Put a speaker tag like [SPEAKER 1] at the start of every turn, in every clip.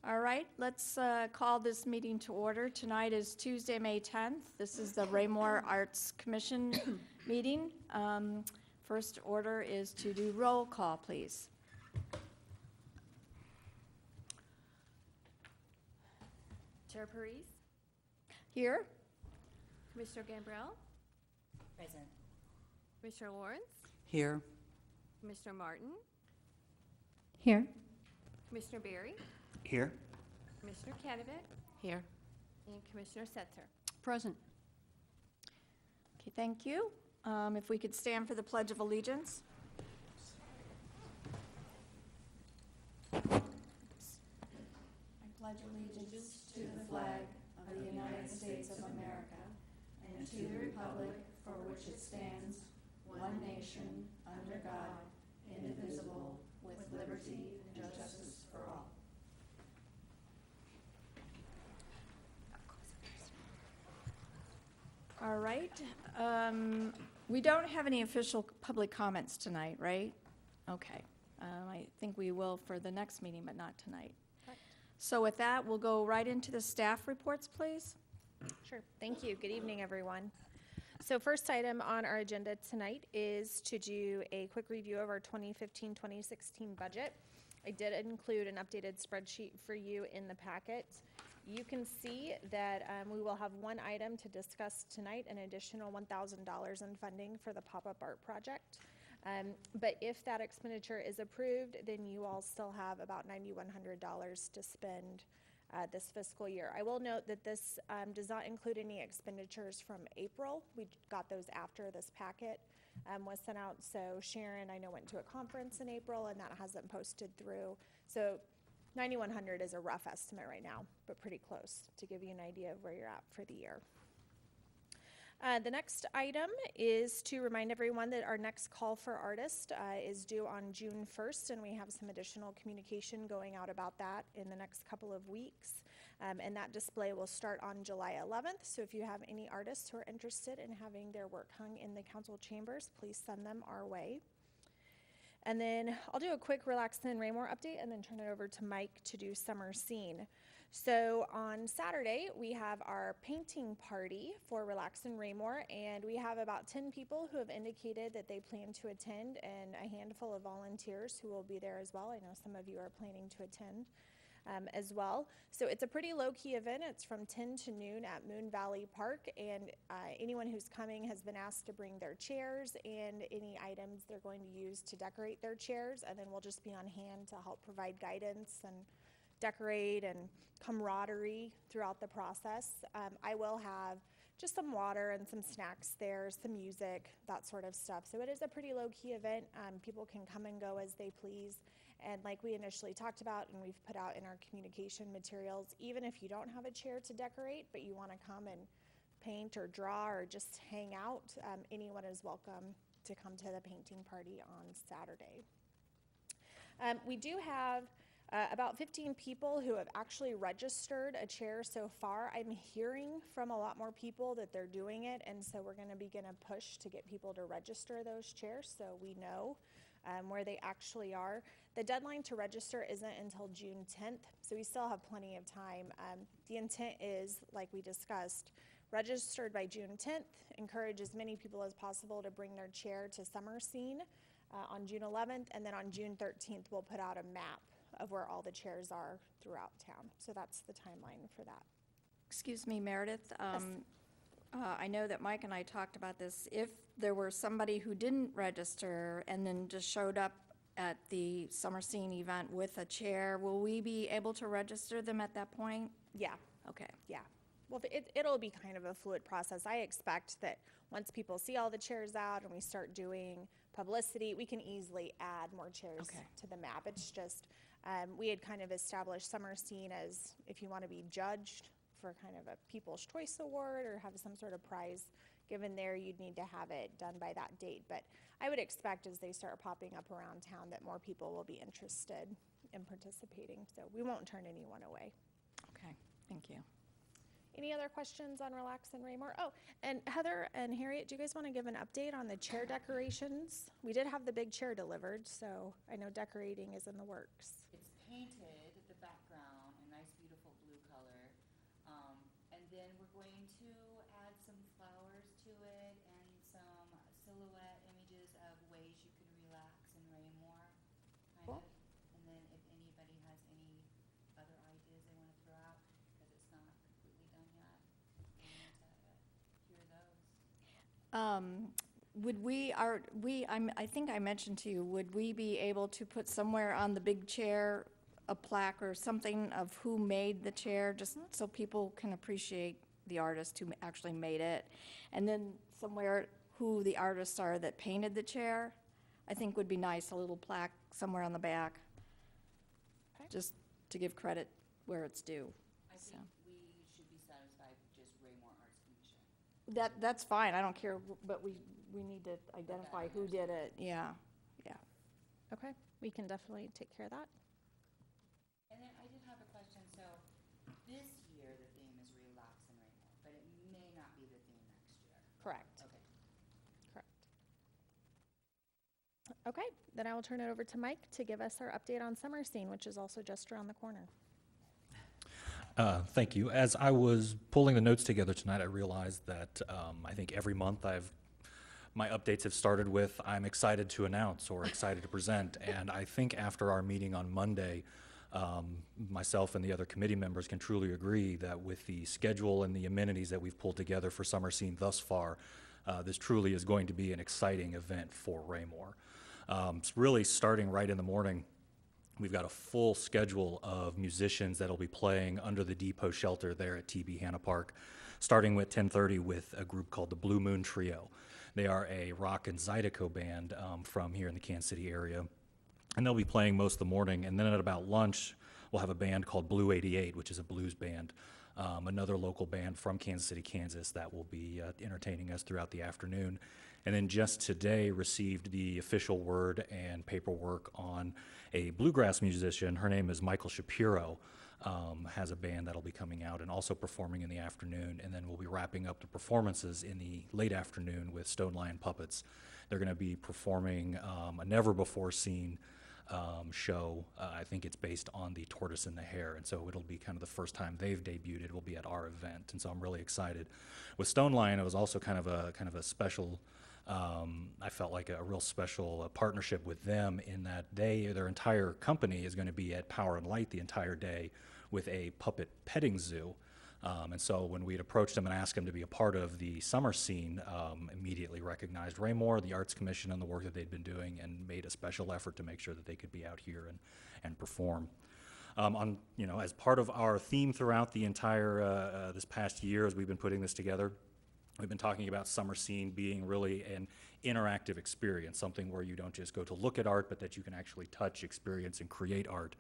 [SPEAKER 1] All right, let's call this meeting to order. Tonight is Tuesday, May 10th. This is the Raymore Arts Commission meeting. First order is to do roll call, please.
[SPEAKER 2] Chair Parise,
[SPEAKER 1] Here?
[SPEAKER 2] Commissioner Gambrell,
[SPEAKER 3] Present.
[SPEAKER 2] Commissioner Lawrence,
[SPEAKER 4] Here.
[SPEAKER 2] Commissioner Martin,
[SPEAKER 5] Here.
[SPEAKER 2] Commissioner Berry,
[SPEAKER 4] Here.
[SPEAKER 2] Commissioner Canovic,
[SPEAKER 5] Here.
[SPEAKER 2] and Commissioner Setzer.
[SPEAKER 5] Present.
[SPEAKER 1] Okay, thank you. If we could stand for the Pledge of Allegiance. I pledge allegiance to the flag of the United States of America and to the republic for which it stands, one nation, under God, indivisible, with liberty and justice for all. All right. We don't have any official public comments tonight, right? Okay. I think we will for the next meeting, but not tonight. So with that, we'll go right into the staff reports, please.
[SPEAKER 6] Sure. Thank you. Good evening, everyone. So first item on our agenda tonight is to do a quick review of our 2015-2016 budget. I did include an updated spreadsheet for you in the packet. You can see that we will have one item to discuss tonight, an additional $1,000 in funding for the pop-up art project. But if that expenditure is approved, then you all still have about $9,100 to spend this fiscal year. I will note that this does not include any expenditures from April. We got those after this packet was sent out. So Sharon, I know, went to a conference in April, and that hasn't posted through. So 9,100 is a rough estimate right now, but pretty close to give you an idea of where you're at for the year. The next item is to remind everyone that our next call for artists is due on June 1st, and we have some additional communication going out about that in the next couple of weeks. And that display will start on July 11th, so if you have any artists who are interested in having their work hung in the council chambers, please send them our way. And then I'll do a quick Relax in Raymore update and then turn it over to Mike to do Summer Scene. So on Saturday, we have our painting party for Relax in Raymore, and we have about 10 people who have indicated that they plan to attend, and a handful of volunteers who will be there as well. I know some of you are planning to attend as well. So it's a pretty low-key event. It's from 10 to noon at Moon Valley Park, and anyone who's coming has been asked to bring their chairs and any items they're going to use to decorate their chairs, and then we'll just be on hand to help provide guidance and decorate and camaraderie throughout the process. I will have just some water and some snacks there, some music, that sort of stuff. So it is a pretty low-key event. People can come and go as they please. And like we initially talked about and we've put out in our communication materials, even if you don't have a chair to decorate, but you want to come and paint or draw or just hang out, anyone is welcome to come to the painting party on Saturday. We do have about 15 people who have actually registered a chair so far. I'm hearing from a lot more people that they're doing it, and so we're going to begin a push to get people to register those chairs so we know where they actually are. The deadline to register isn't until June 10th, so we still have plenty of time. The intent is, like we discussed, registered by June 10th, encourage as many people as possible to bring their chair to Summer Scene on June 11th, and then on June 13th we'll put out a map of where all the chairs are throughout town. So that's the timeline for that.
[SPEAKER 1] Excuse me, Meredith.
[SPEAKER 6] Yes.
[SPEAKER 1] I know that Mike and I talked about this. If there were somebody who didn't register and then just showed up at the Summer Scene event with a chair, will we be able to register them at that point?
[SPEAKER 6] Yeah,
[SPEAKER 1] Okay.
[SPEAKER 6] yeah. Well, it'll be kind of a fluid process. I expect that once people see all the chairs out and we start doing publicity, we can easily add more chairs to the map. It's just, we had kind of established Summer Scene as if you want to be judged for kind of a People's Choice Award or have some sort of prize given there, you'd need to have it done by that date. But I would expect as they start popping up around town that more people will be interested in participating. So we won't turn anyone away.
[SPEAKER 1] Okay, thank you.
[SPEAKER 6] Any other questions on Relax in Raymore? Oh, and Heather and Harriet, do you guys want to give an update on the chair decorations? We did have the big chair delivered, so I know decorating is in the works.
[SPEAKER 3] It's painted, the background, and I to it and some silhouette images of ways you could relax in Raymore, kind
[SPEAKER 1] Cool.
[SPEAKER 3] of. And then if anybody has any other ideas they want to throw out, because it's not completely done yet, I wanted to hear those.
[SPEAKER 1] Would I think I mentioned to you, would we be able to put somewhere on the big chair a plaque or something of who made the chair, just so people can appreciate the artist who actually made it? And then somewhere who the artists are that painted the chair, I think would be nice, a little plaque somewhere on the back,
[SPEAKER 6] Okay.
[SPEAKER 1] just to give credit where it's due.
[SPEAKER 3] I
[SPEAKER 1] So.
[SPEAKER 3] think we should be satisfied with just Raymore Arts Commission.
[SPEAKER 1] That's fine, I don't care, but we need to identify who did it, yeah.
[SPEAKER 6] Okay, we can definitely take care of that.
[SPEAKER 3] And then I did have a question, so this year the theme is Relax in Raymore, but it may not be the theme next year.
[SPEAKER 6] Correct.
[SPEAKER 3] Okay.
[SPEAKER 6] Correct. Okay, then I will turn it over to Mike to give us our update on Summer Scene, which is also just around the corner.
[SPEAKER 4] Thank you. As I was pulling the notes together tonight, I realized that I think every month my updates have started with, I'm excited to announce or excited to present. And I think after our meeting on Monday, myself and the other committee members can truly agree that with the schedule and the amenities that we've pulled together for Summer Scene thus far, this truly is going to be an exciting event for Raymore. It's really starting right in the morning. We've got a full schedule of musicians that'll be playing under the depot shelter there at TB Hanna Park, starting with 10:30 with a group called the Blue Moon Trio. They are a rock and zydeco band from here in the Kansas City area, and they'll be playing most of the morning. And then at about lunch, we'll have a band called Blue 88, which is a blues band, another local band from Kansas City, Kansas, that will be entertaining us throughout the afternoon. And then just today received the official word and paperwork on a bluegrass musician. Her name is Michael Shapiro, has a band that'll be coming out and also performing in the afternoon. And then we'll be wrapping up the performances in the late afternoon with Stone Lion Puppets. They're going to be performing a never-before-seen show. I think it's based on the Tortoise and the Hare, and so it'll be kind of the first time they've debuted. It will be at our event, and so I'm really excited. With Stone Lion, it was also kind of a special. I felt like a real special partnership with them in that their entire company is going to be at Power and Light the entire day with a puppet petting zoo. And so when we had approached them and asked them to be a part of the Summer Scene, immediately recognized Raymore, the Arts Commission, and the work that they'd been doing, and made a special effort to make sure that they could be out here and perform. As part of our theme throughout the entire this past year, as we've been putting this together, we've been talking about Summer Scene being really an interactive experience, something where you don't just go to look at art, but that you can actually touch, experience, and create art.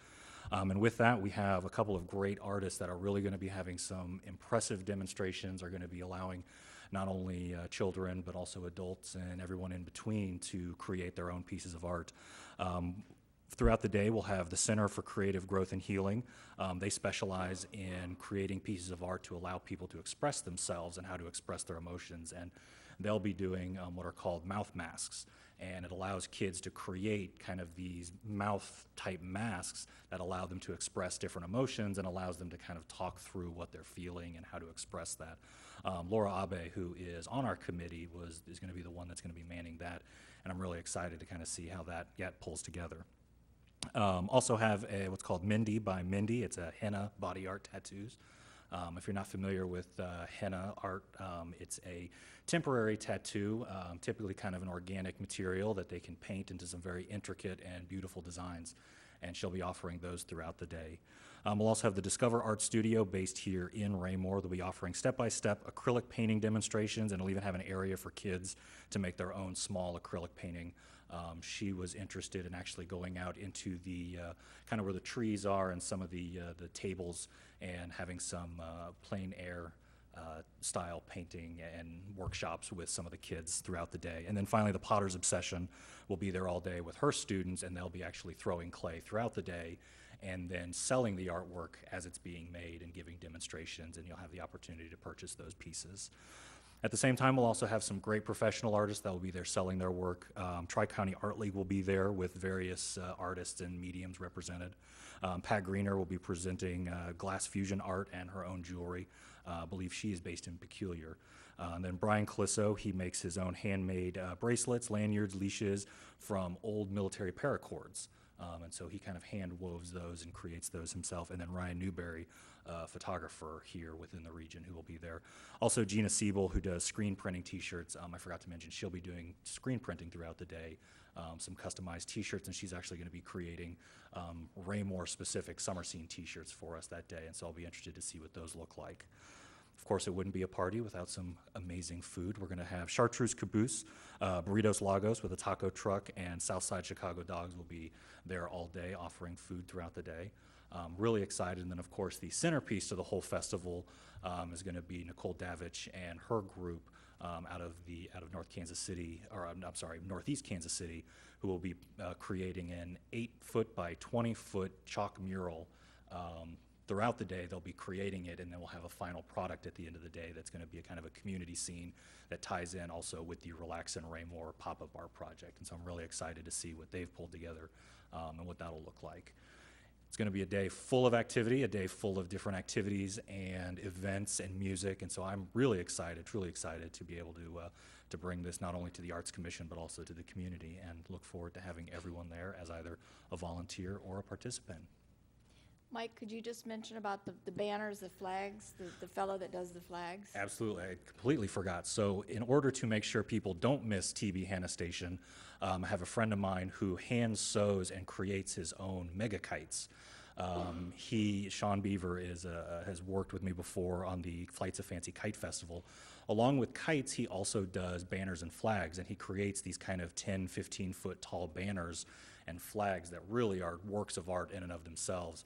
[SPEAKER 4] And with that, we have a couple of great artists that are really going to be having some impressive demonstrations, are going to be allowing not only children, but also adults and everyone in between to create their own pieces of art. Throughout the day, we'll have the Center for Creative Growth and Healing. They specialize in creating pieces of art to allow people to express themselves and how to express their emotions. And they'll be doing what are called mouth masks. And it allows kids to create kind of these mouth-type masks that allow them to express different emotions and allows them to kind of talk through what they're feeling and how to express that. Laura Abe, who is on our committee, is going to be the one that's going to be manning that. And I'm really excited to kind of see how that pulls together. Also have what's called Mindy by Mindy. It's a henna body art tattoos. If you're not familiar with henna art, it's a temporary tattoo, typically kind of an organic material that they can paint into some very intricate and beautiful designs, and she'll be offering those throughout the day. We'll also have the Discover Art Studio based here in Raymore. They'll be offering step-by-step acrylic painting demonstrations, and it'll even have an area for kids to make their own small acrylic painting. She was interested in actually going out into the kind of where the trees are and some of the tables and having some plein air style painting and workshops with some of the kids throughout the day. And then finally, the Potter's Obsession will be there all day with her students, and they'll be actually throwing clay throughout the day and then selling the artwork as it's being made and giving demonstrations, and you'll have the opportunity to purchase those pieces. At the same time, we'll also have some great professional artists that will be there selling their work. Tri-County Art League will be there with various artists and mediums represented. Pat Greener will be presenting glass fusion art and her own jewelry. I believe she is based in Peculiar. And then Brian Calisso, he makes his own handmade bracelets, lanyards, leashes from old military paracords. And so he kind of hand woves those and creates those himself. And then Ryan Newberry, photographer here within the region, who will be there. Also Gina Siebel, who does screen printing t-shirts. I forgot to mention she'll be doing screen printing throughout the day, some customized t-shirts, and she's actually going to be creating Raymore specific summer scene t-shirts for us that day. And so I'll be interested to see what those look like. Of course, it wouldn't be a party without some amazing food. We're going to have Chartreuse Caboose, Burritos Lagos with a taco truck, and Southside Chicago Dogs will be there all day offering food throughout the day. Really excited. And then, of course, the centerpiece to the whole festival is going to be Nicole Davich and her group out of North Kansas City, or I'm sorry, Northeast Kansas City, who will be creating an 8-foot by 20-foot chalk mural. Throughout the day, they'll be creating it, and then we'll have a final product at the end of the day that's going to be a kind of a community scene that ties in also with the Relax and Raymore pop-up art project. And so I'm really excited to see what they've pulled together and what that'll look like. It's going to be a day full of activity, a day full of different activities and events and music. And so I'm really excited, truly excited to be able to bring this not only to the Arts Commission, but also to the community, and look forward to having everyone there as either a volunteer or a participant.
[SPEAKER 1] Mike, could you just mention about the banners, the flags, the fellow that does the flags?
[SPEAKER 4] Absolutely, I completely forgot. So in order to make sure people don't miss TB Hannah Station, I have a friend of mine who hand sews and creates his own mega kites. Sean Beaver has worked with me before on the Flights of Fancy Kite Festival. Along with kites, he also does banners and flags, and he creates these kind of 10, 15-foot tall banners and flags that really are works of art in and of themselves.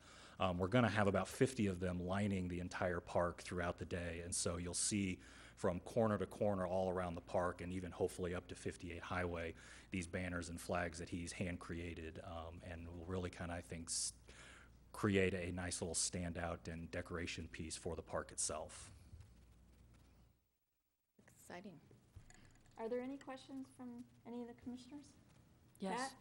[SPEAKER 4] We're going to have about 50 of them lining the entire park throughout the day, and so you'll see from corner to corner all around the park, and even hopefully up to 58 Highway, these banners and flags that he's hand created, and will really kind of, I think, create a nice little standout and decoration piece for the park itself.
[SPEAKER 1] Exciting. Are there any questions from any of the commissioners?
[SPEAKER 5] Yes.
[SPEAKER 1] Pat?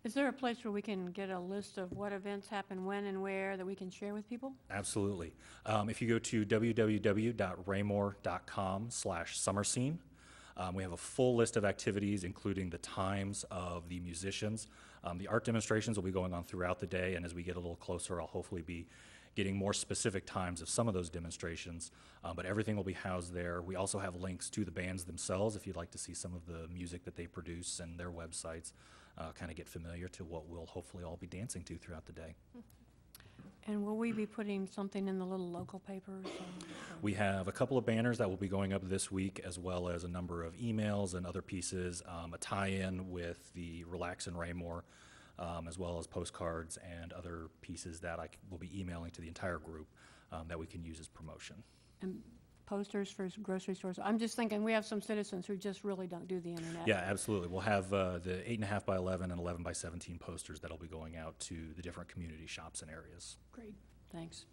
[SPEAKER 5] Is there a place where we can get a list of what events happen when and where that we can share with people?
[SPEAKER 4] Absolutely. If you go to www.raymore.com/summerscene, we have a full list of activities, including the times of the musicians. The art demonstrations will be going on throughout the day, and as we get a little closer, I'll hopefully be getting more specific times of some of those demonstrations, but everything will be housed there. We also have links to the bands themselves if you'd like to see some of the music that they produce and their websites, kind of get familiar to what we'll hopefully all be dancing to throughout the day.
[SPEAKER 5] And will we be putting something in the little local papers?
[SPEAKER 4] We have a couple of banners that will be going up this week, as well as a number of emails and other pieces, a tie-in with the Relax and Raymore, as well as postcards and other pieces that I will be emailing to the entire group that we can use as promotion.
[SPEAKER 5] And posters for grocery stores? I'm just thinking, we have some citizens who just really don't do the internet.
[SPEAKER 4] Yeah, absolutely. We'll have the 8.5 by 11 and 11 by 17 posters that'll be going out to the different community shops and areas.
[SPEAKER 5] Great, thanks.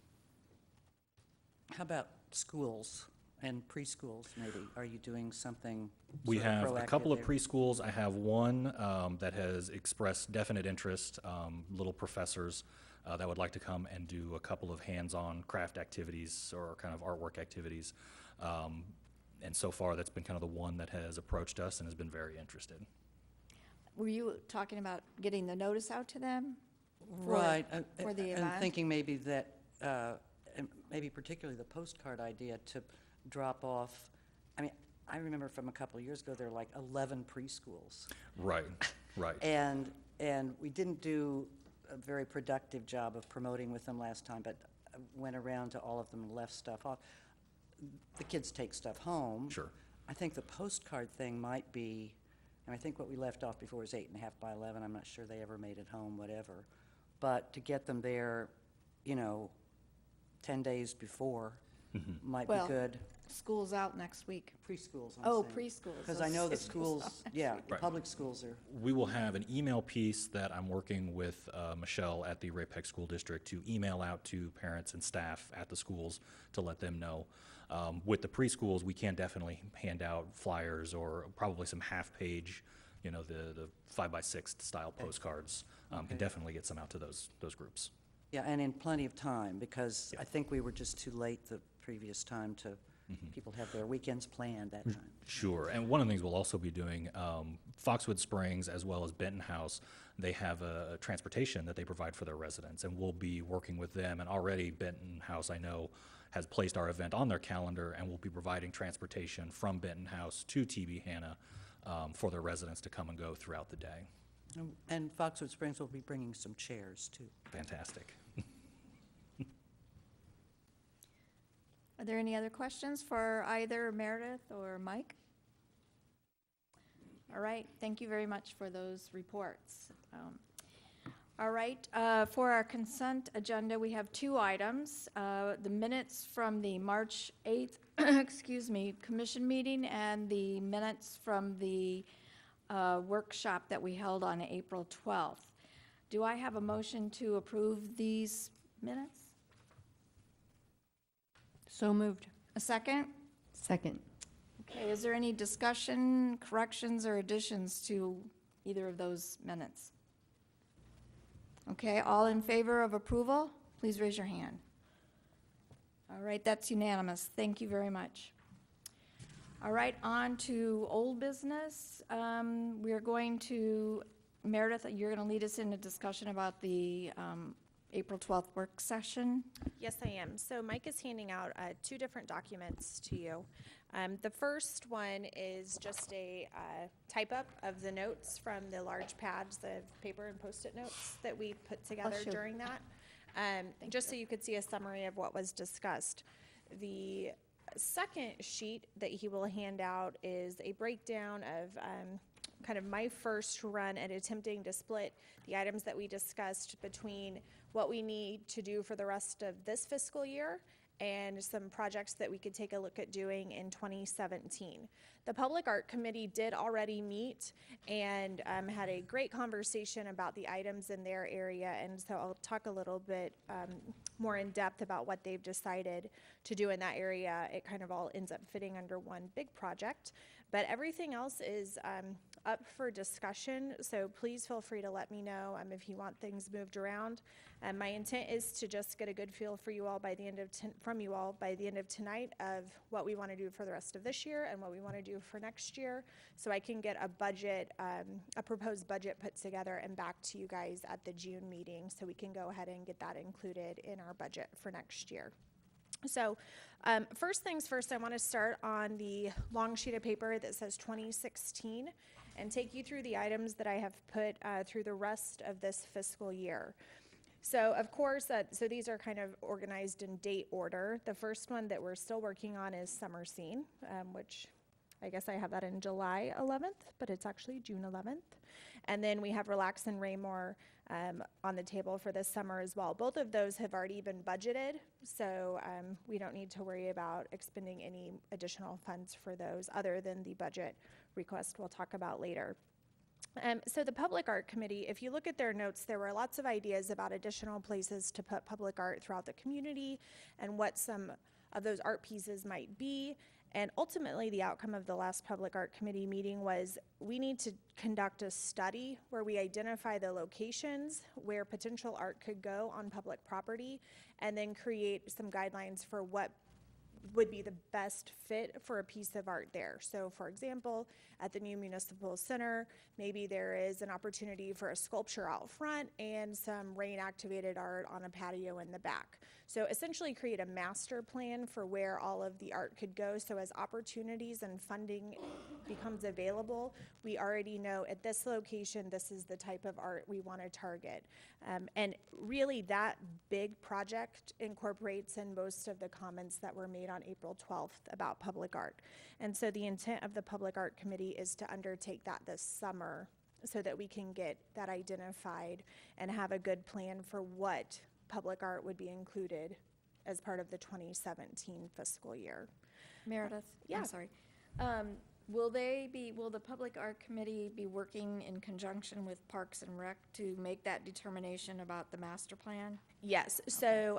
[SPEAKER 7] How about schools and preschools, maybe? Are you doing something
[SPEAKER 4] We
[SPEAKER 7] sort of
[SPEAKER 4] have a
[SPEAKER 7] proactive
[SPEAKER 4] couple of
[SPEAKER 7] there?
[SPEAKER 4] preschools. I have one that has expressed definite interest, little professors that would like to come and do a couple of hands-on craft activities or kind of artwork activities. And so far, that's been kind of the one that has approached us and has been very interested.
[SPEAKER 1] Were you talking about getting the notice out to them?
[SPEAKER 7] Right.
[SPEAKER 1] for the
[SPEAKER 7] I'm
[SPEAKER 1] event?
[SPEAKER 7] thinking maybe that, and maybe particularly the postcard idea to drop off. I mean, I remember from a couple of years ago, there were like 11 preschools.
[SPEAKER 4] Right, right.
[SPEAKER 7] And we didn't do a very productive job of promoting with them last time, but I went around to all of them and left stuff off. The kids take stuff home.
[SPEAKER 4] Sure.
[SPEAKER 7] I think the postcard thing might be, and I think what we left off before was 8.5 by 11. I'm not sure they ever made it home, whatever. But to get them there, 10 days before might
[SPEAKER 1] Well,
[SPEAKER 7] be good.
[SPEAKER 1] School's out next week.
[SPEAKER 7] Preschools, I'm
[SPEAKER 1] Oh,
[SPEAKER 7] saying.
[SPEAKER 1] preschools.
[SPEAKER 7] Because I know the
[SPEAKER 1] Those
[SPEAKER 7] schools, yeah, the
[SPEAKER 4] Right.
[SPEAKER 7] public schools are.
[SPEAKER 4] We will have an email piece that I'm working with Michelle at the Ray-Pec School District to email out to parents and staff at the schools to let them know. With the preschools, we can definitely hand out flyers or probably some half-page, the 5x6 style postcards. Can definitely get some out to those groups.
[SPEAKER 7] Yeah, and in plenty of time, because I think we were just too late the previous time to, people have their weekends planned that time.
[SPEAKER 4] Sure, and one of the things we'll also be doing, Foxwood Springs as well as Benton House, they have a transportation that they provide for their residents, and we'll be working with them, and already Benton House, I know, has placed our event on their calendar, and we'll be providing transportation from Benton House to TB Hanna for their residents to come and go throughout the day.
[SPEAKER 7] And Foxwood Springs will be bringing some chairs, too.
[SPEAKER 4] Fantastic.
[SPEAKER 1] Are there any other questions for either Meredith or Mike? All right, thank you very much for those reports. All right, for our consent agenda, we have 2 items. The minutes from the March 8th, excuse me, commission meeting, and the minutes from the workshop that we held on April 12th. Do I have a motion to approve these minutes?
[SPEAKER 5] So moved.
[SPEAKER 1] A second?
[SPEAKER 8] Second.
[SPEAKER 1] Okay, is there any discussion, corrections, or additions to either of those minutes? Okay, all in favor of approval, please raise your hand. All right, that's unanimous. Thank you very much. All right, on to old business. We are going to, Meredith, you're going to lead us in a discussion about the April 12th work session.
[SPEAKER 6] Yes, I am. So Mike is handing out 2 different documents to you. The first one is just a type-up of the notes from the large pads of paper and Post-it notes that we put together
[SPEAKER 1] Bless you.
[SPEAKER 6] during that, just so you could see a summary of what was discussed. The second sheet that he will hand out is a breakdown of kind of my first run at attempting to split the items that we discussed between what we need to do for the rest of this fiscal year and some projects that we could take a look at doing in 2017. The Public Art Committee did already meet and had a great conversation about the items in their area, and so I'll talk a little bit more in depth about what they've decided to do in that area. It kind of all ends up fitting under one big project, but everything else is up for discussion, so please feel free to let me know if you want things moved around. My intent is to just get a good feel for you all by the end of from you all by the end of tonight of what we want to do for the rest of this year and what we want to do for next year, so I can get a budget, a proposed budget put together and back to you guys at the June meeting, so we can go ahead and get that included in our budget for next year. So first things first, I want to start on the long sheet of paper that says 2016 and take you through the items that I have put through the rest of this fiscal year. So of course, so these are kind of organized in date order. The first one that we're still working on is Summer Scene, which I guess I have that in July 11th, but it's actually June 11th. And then we have Relax and Raymore on the table for this summer as well. Both of those have already been budgeted, so we don't need to worry about expending any additional funds for those other than the budget request we'll talk about later. So the Public Art Committee, if you look at their notes, there were lots of ideas about additional places to put public art throughout the community and what some of those art pieces might be. And ultimately, the outcome of the last Public Art Committee meeting was we need to conduct a study where we identify the locations where potential art could go on public property and then create some guidelines for what would be the best fit for a piece of art there. So for example, at the new municipal center, maybe there is an opportunity for a sculpture out front and some rain activated art on a patio in the back. So essentially create a master plan for where all of the art could go, so as opportunities and funding becomes available, we already know at this location this is the type of art we want to target. And really that big project incorporates in most of the comments that were made on April 12th about public art. And so the intent of the Public Art Committee is to undertake that this summer so that we can get that identified and have a good plan for what public art would be included as part of the 2017 fiscal year.
[SPEAKER 1] Meredith?
[SPEAKER 6] Yeah.
[SPEAKER 1] I'm sorry. Will the Public Art Committee be working in conjunction with Parks and Rec to make that determination about the master plan?
[SPEAKER 6] Yes, so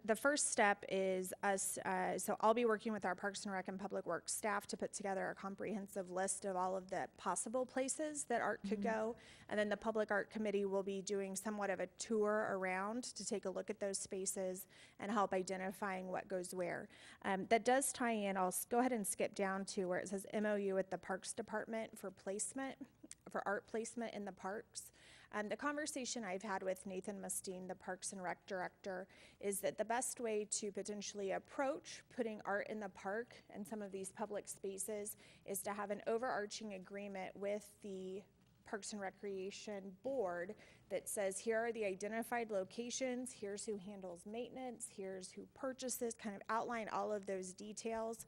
[SPEAKER 6] the first step is us, so I'll be working with our Parks and Rec and Public Works staff to put together a comprehensive list of all of the possible places that art could go. And then the Public Art Committee will be doing somewhat of a tour around to take a look at those spaces and help identifying what goes where. That does tie in, I'll go ahead and skip down to where it says MOU with the Parks Department for placement, for art placement in the parks. The conversation I've had with Nathan Mustine, the Parks and Rec Director, is that the best way to potentially approach putting art in the park and some of these public spaces is to have an overarching agreement with the Parks and Recreation Board that says, here are the identified locations, here's who handles maintenance, here's who purchases, kind of outline all of those details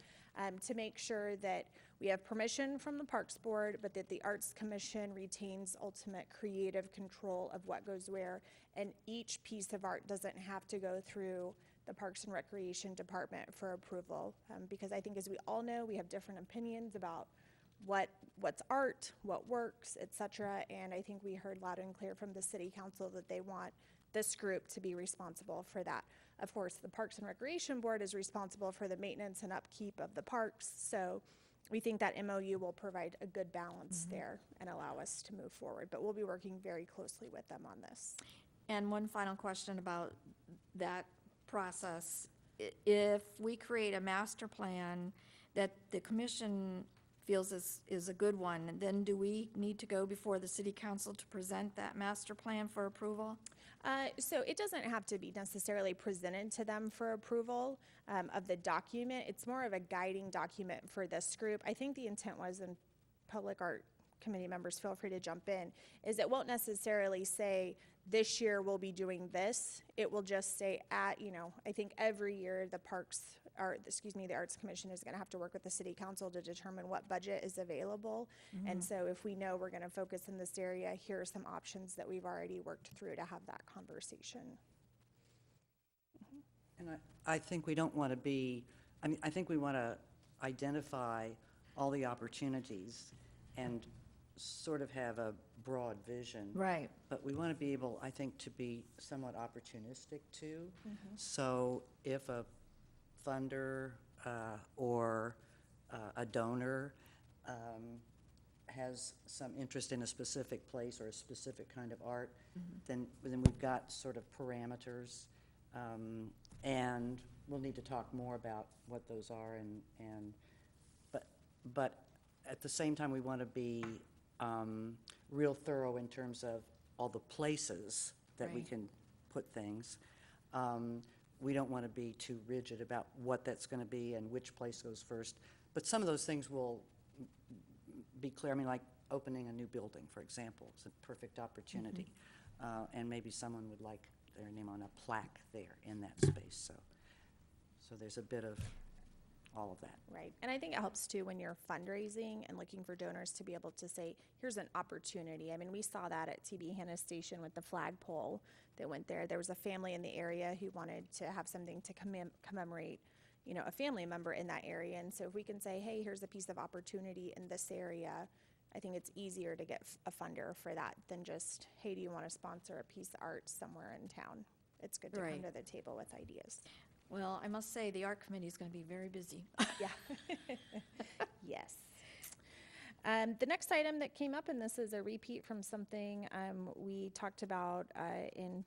[SPEAKER 6] to make sure that we have permission from the Parks Board, but that the Arts Commission retains ultimate creative control of what goes where, and each piece of art doesn't have to go through the Parks and Recreation Department for approval. Because I think, as we all know, we have different opinions about what's art, what works, et cetera, and I think we heard loud and clear from the City Council that they want this group to be responsible for that. Of course, the Parks and Recreation Board is responsible for the maintenance and upkeep of the parks, so we think that MOU will provide a good balance there and allow us to move forward, but we'll be working very closely with them on this.
[SPEAKER 1] And one final question about that process. If we create a master plan that the commission feels is a good one, then do we need to go before the city council to present that master plan for approval?
[SPEAKER 6] So it doesn't have to be necessarily presented to them for approval of the document. It's more of a guiding document for this group. I think the intent was, and Public Art Committee members feel free to jump in, is it won't necessarily say this year we'll be doing this. It will just say I think every year the Arts Commission is going to have to work with the City Council to determine what budget is available. And so if we know we're going to focus in this area, here are some options that we've already worked through to have that conversation.
[SPEAKER 7] And I think we don't want to be, I think we want to identify all the opportunities and sort of have a broad vision.
[SPEAKER 1] Right.
[SPEAKER 7] But we want to be able, I think, to be somewhat opportunistic too. So if a funder or a donor has some interest in a specific place or a specific kind of art, then we've got sort of parameters, and we'll need to talk more about what those are. But at the same time, we want to be real thorough in terms of all the places that we
[SPEAKER 1] Right.
[SPEAKER 7] can put things. We don't want to be too rigid about what that's going to be and which place goes first. But some of those things will be clear. I mean, like opening a new building, for example, is a perfect opportunity. And maybe someone would like their name on a plaque there in that space. So there's a bit of all of that.
[SPEAKER 6] Right, and I think it helps too when you're fundraising and looking for donors to be able to say, here's an opportunity. I mean, we saw that at TB Hannah Station with the flagpole that went there. There was a family in the area who wanted to have something to commemorate, a family member in that area. And so if we can say, hey, here's a piece of opportunity in this area, I think it's easier to get a funder for that than just, hey, do you want to sponsor a piece of art somewhere in town? It's good to come
[SPEAKER 1] Right.
[SPEAKER 6] to the table with ideas.
[SPEAKER 1] Well, I must say, the art committee is going to be very busy.
[SPEAKER 6] Yeah. Yes. The next item that came up, and this is a repeat from something we talked about in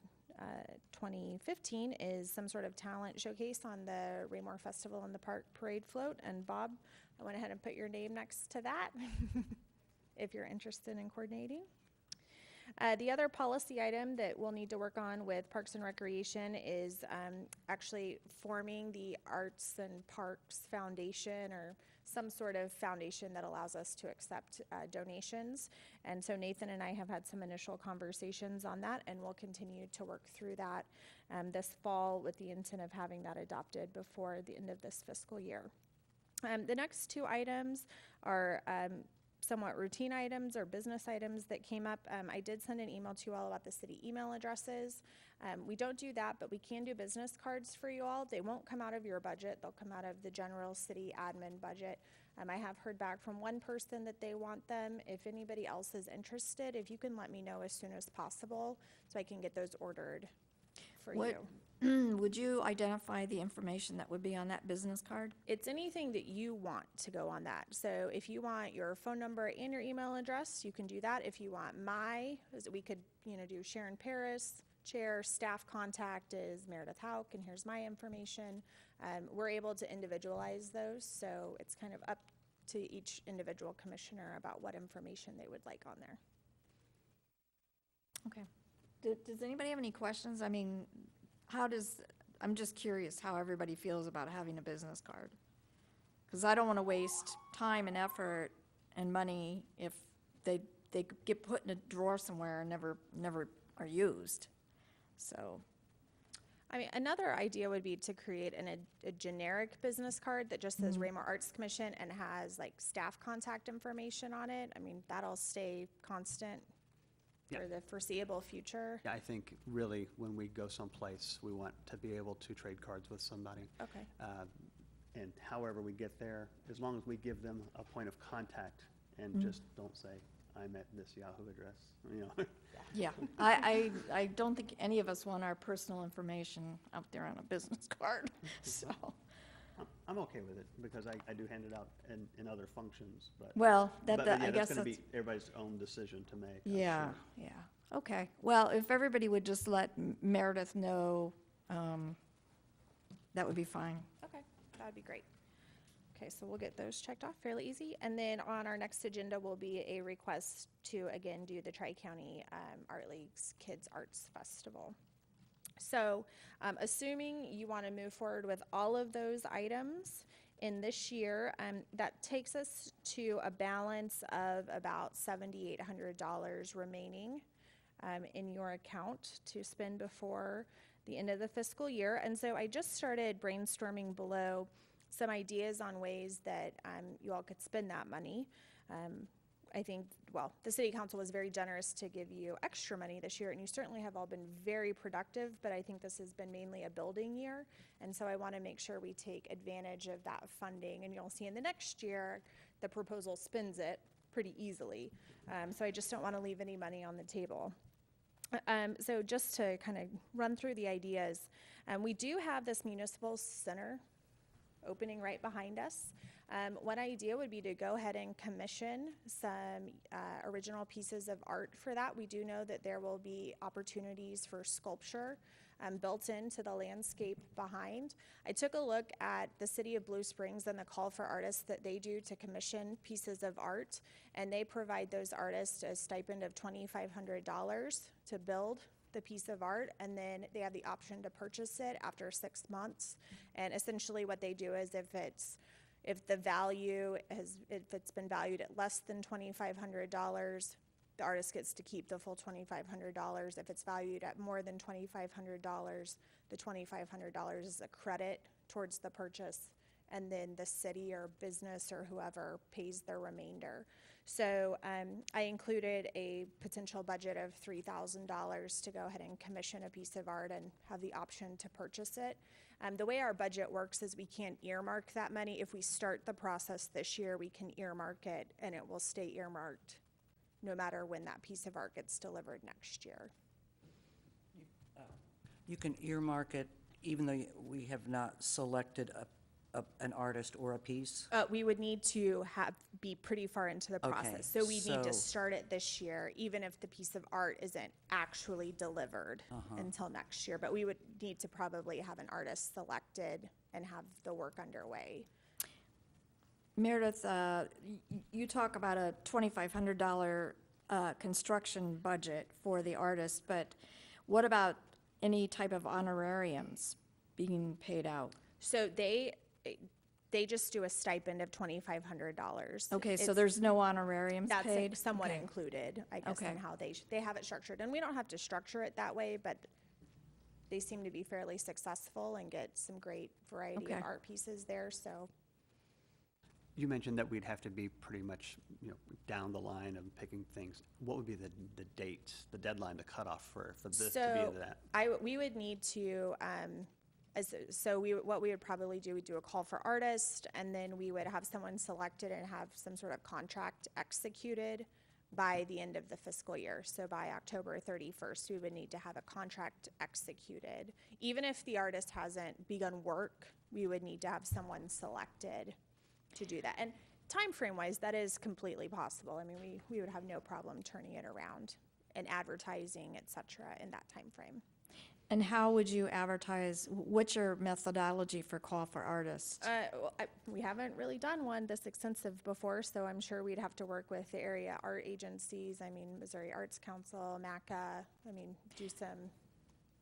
[SPEAKER 6] 2015, is some sort of talent showcase on the Raymore Festival and the Park Parade Float. And Bob, I went ahead and put your name next to that if you're interested in coordinating. The other policy item that we'll need to work on with Parks and Recreation is actually forming the Arts and Parks Foundation, or some sort of foundation that allows us to accept donations. And so Nathan and I have had some initial conversations on that, and we'll continue to work through that this fall with the intent of having that adopted before the end of this fiscal year. The next two items are somewhat routine items or business items that came up. I did send an email to you all about the city email addresses. We don't do that, but we can do business cards for you all. They won't come out of your budget. They'll come out of the general city admin budget. I have heard back from one person that they want them. If anybody else is interested, if you can let me know as soon as possible so I can get those ordered for
[SPEAKER 1] What,
[SPEAKER 6] you.
[SPEAKER 1] would you identify the information that would be on that business card?
[SPEAKER 6] It's anything that you want to go on that. So if you want your phone number and your email address, you can do that. If you want we could, do Sharon Paris, chair, staff contact is Meredith Hauk, and here's my information. We're able to individualize those, so it's kind of up to each individual commissioner about what information they would like on there.
[SPEAKER 1] Okay. Does anybody have any questions? I mean, I'm just curious how everybody feels about having a business card. Because I don't want to waste time and effort and money if they get put in a drawer somewhere and never are used. So,
[SPEAKER 6] I mean, another idea would be to create a generic business card that just says Raymore Arts Commission and has like staff contact information on it. I mean, that'll stay constant
[SPEAKER 8] Yeah.
[SPEAKER 6] for the foreseeable future.
[SPEAKER 8] Yeah, I think really when we go someplace, we want to be able to trade cards with somebody.
[SPEAKER 6] Okay.
[SPEAKER 8] And however we get there, as long as we give them a point of contact and just don't say, I'm at this Yahoo address,
[SPEAKER 1] yeah, I don't think any of us want our personal information out there on a business card, so.
[SPEAKER 8] I'm okay with it because I do hand it out in other functions, but.
[SPEAKER 1] Well,
[SPEAKER 8] But yeah,
[SPEAKER 1] I guess
[SPEAKER 8] that's gonna
[SPEAKER 1] that's,
[SPEAKER 8] be everybody's own decision to make. I'm
[SPEAKER 1] yeah,
[SPEAKER 8] sure.
[SPEAKER 1] yeah. Okay, well, if everybody would just let Meredith know, that would be fine.
[SPEAKER 6] Okay, that would be great. Okay, so we'll get those checked off fairly easy. And then on our next agenda will be a request to, again, do the Tri-County Art League's Kids Arts Festival. So assuming you want to move forward with all of those items in this year, that takes us to a balance of about $7,800 remaining in your account to spend before the end of the fiscal year. And so I just started brainstorming below some ideas on ways that you all could spend that money. I think, the city council was very generous to give you extra money this year, and you certainly have all been very productive, but I think this has been mainly a building year, and so I want to make sure we take advantage of that funding, and you'll see in the next year, the proposal spends it pretty easily. So I just don't want to leave any money on the table. So just to kind of run through the ideas, we do have this municipal center opening right behind us. One idea would be to go ahead and commission some original pieces of art for that. We do know that there will be opportunities for sculpture built into the landscape behind. I took a look at the City of Blue Springs and the call for artists that they do to commission pieces of art, and they provide those artists a stipend of $2,500 to build the piece of art, and then they have the option to purchase it after 6 months. And essentially what they do is if it's been valued at less than $2,500, the artist gets to keep the full $2,500. If it's valued at more than $2,500, the $2,500 is a credit towards the purchase, and then the city or business or whoever pays the remainder. So I included a potential budget of $3,000 to go ahead and commission a piece of art and have the option to purchase it. The way our budget works is we can't earmark that money. If we start the process this year, we can earmark it, and it will stay earmarked no matter when that piece of art gets delivered next year.
[SPEAKER 7] You can earmark it even though we have not selected an artist or a piece?
[SPEAKER 6] We would need to be pretty far into the process. So we need to start it this year, even if the piece of art isn't actually delivered until next year. But we would need to probably have an artist selected and have the work underway.
[SPEAKER 1] Meredith, you talk about a $2,500 construction budget for the artist, but what about any type of honorariums being paid out?
[SPEAKER 6] So they just do a stipend of $2,500.
[SPEAKER 1] Okay, so there's no honorariums
[SPEAKER 6] That's
[SPEAKER 1] paid?
[SPEAKER 6] somewhat
[SPEAKER 1] Okay.
[SPEAKER 6] included, I guess,
[SPEAKER 1] Okay.
[SPEAKER 6] in how they have it structured. And we don't have to structure it that way, but they seem to be fairly successful and get some great variety
[SPEAKER 1] Okay.
[SPEAKER 6] of art pieces there, so.
[SPEAKER 8] You mentioned that we'd have to be pretty much, down the line of picking things. What would be the date, the deadline, the cutoff for this to be that?
[SPEAKER 6] We would need to, what we would probably do, we'd do a call for artists, and then we would have someone selected and have some sort of contract executed by the end of the fiscal year. So by October 31st, we would need to have a contract executed. Even if the artist hasn't begun work, we would need to have someone selected to do that. And time frame wise, that is completely possible. I mean, we would have no problem turning it around and advertising, et cetera, in that time frame.
[SPEAKER 1] And how would you advertise? What's your methodology for call for artists?
[SPEAKER 6] We haven't really done one this extensive before, so I'm sure we'd have to work with the area art agencies. I mean, Missouri Arts Council, MACA, I mean, do some.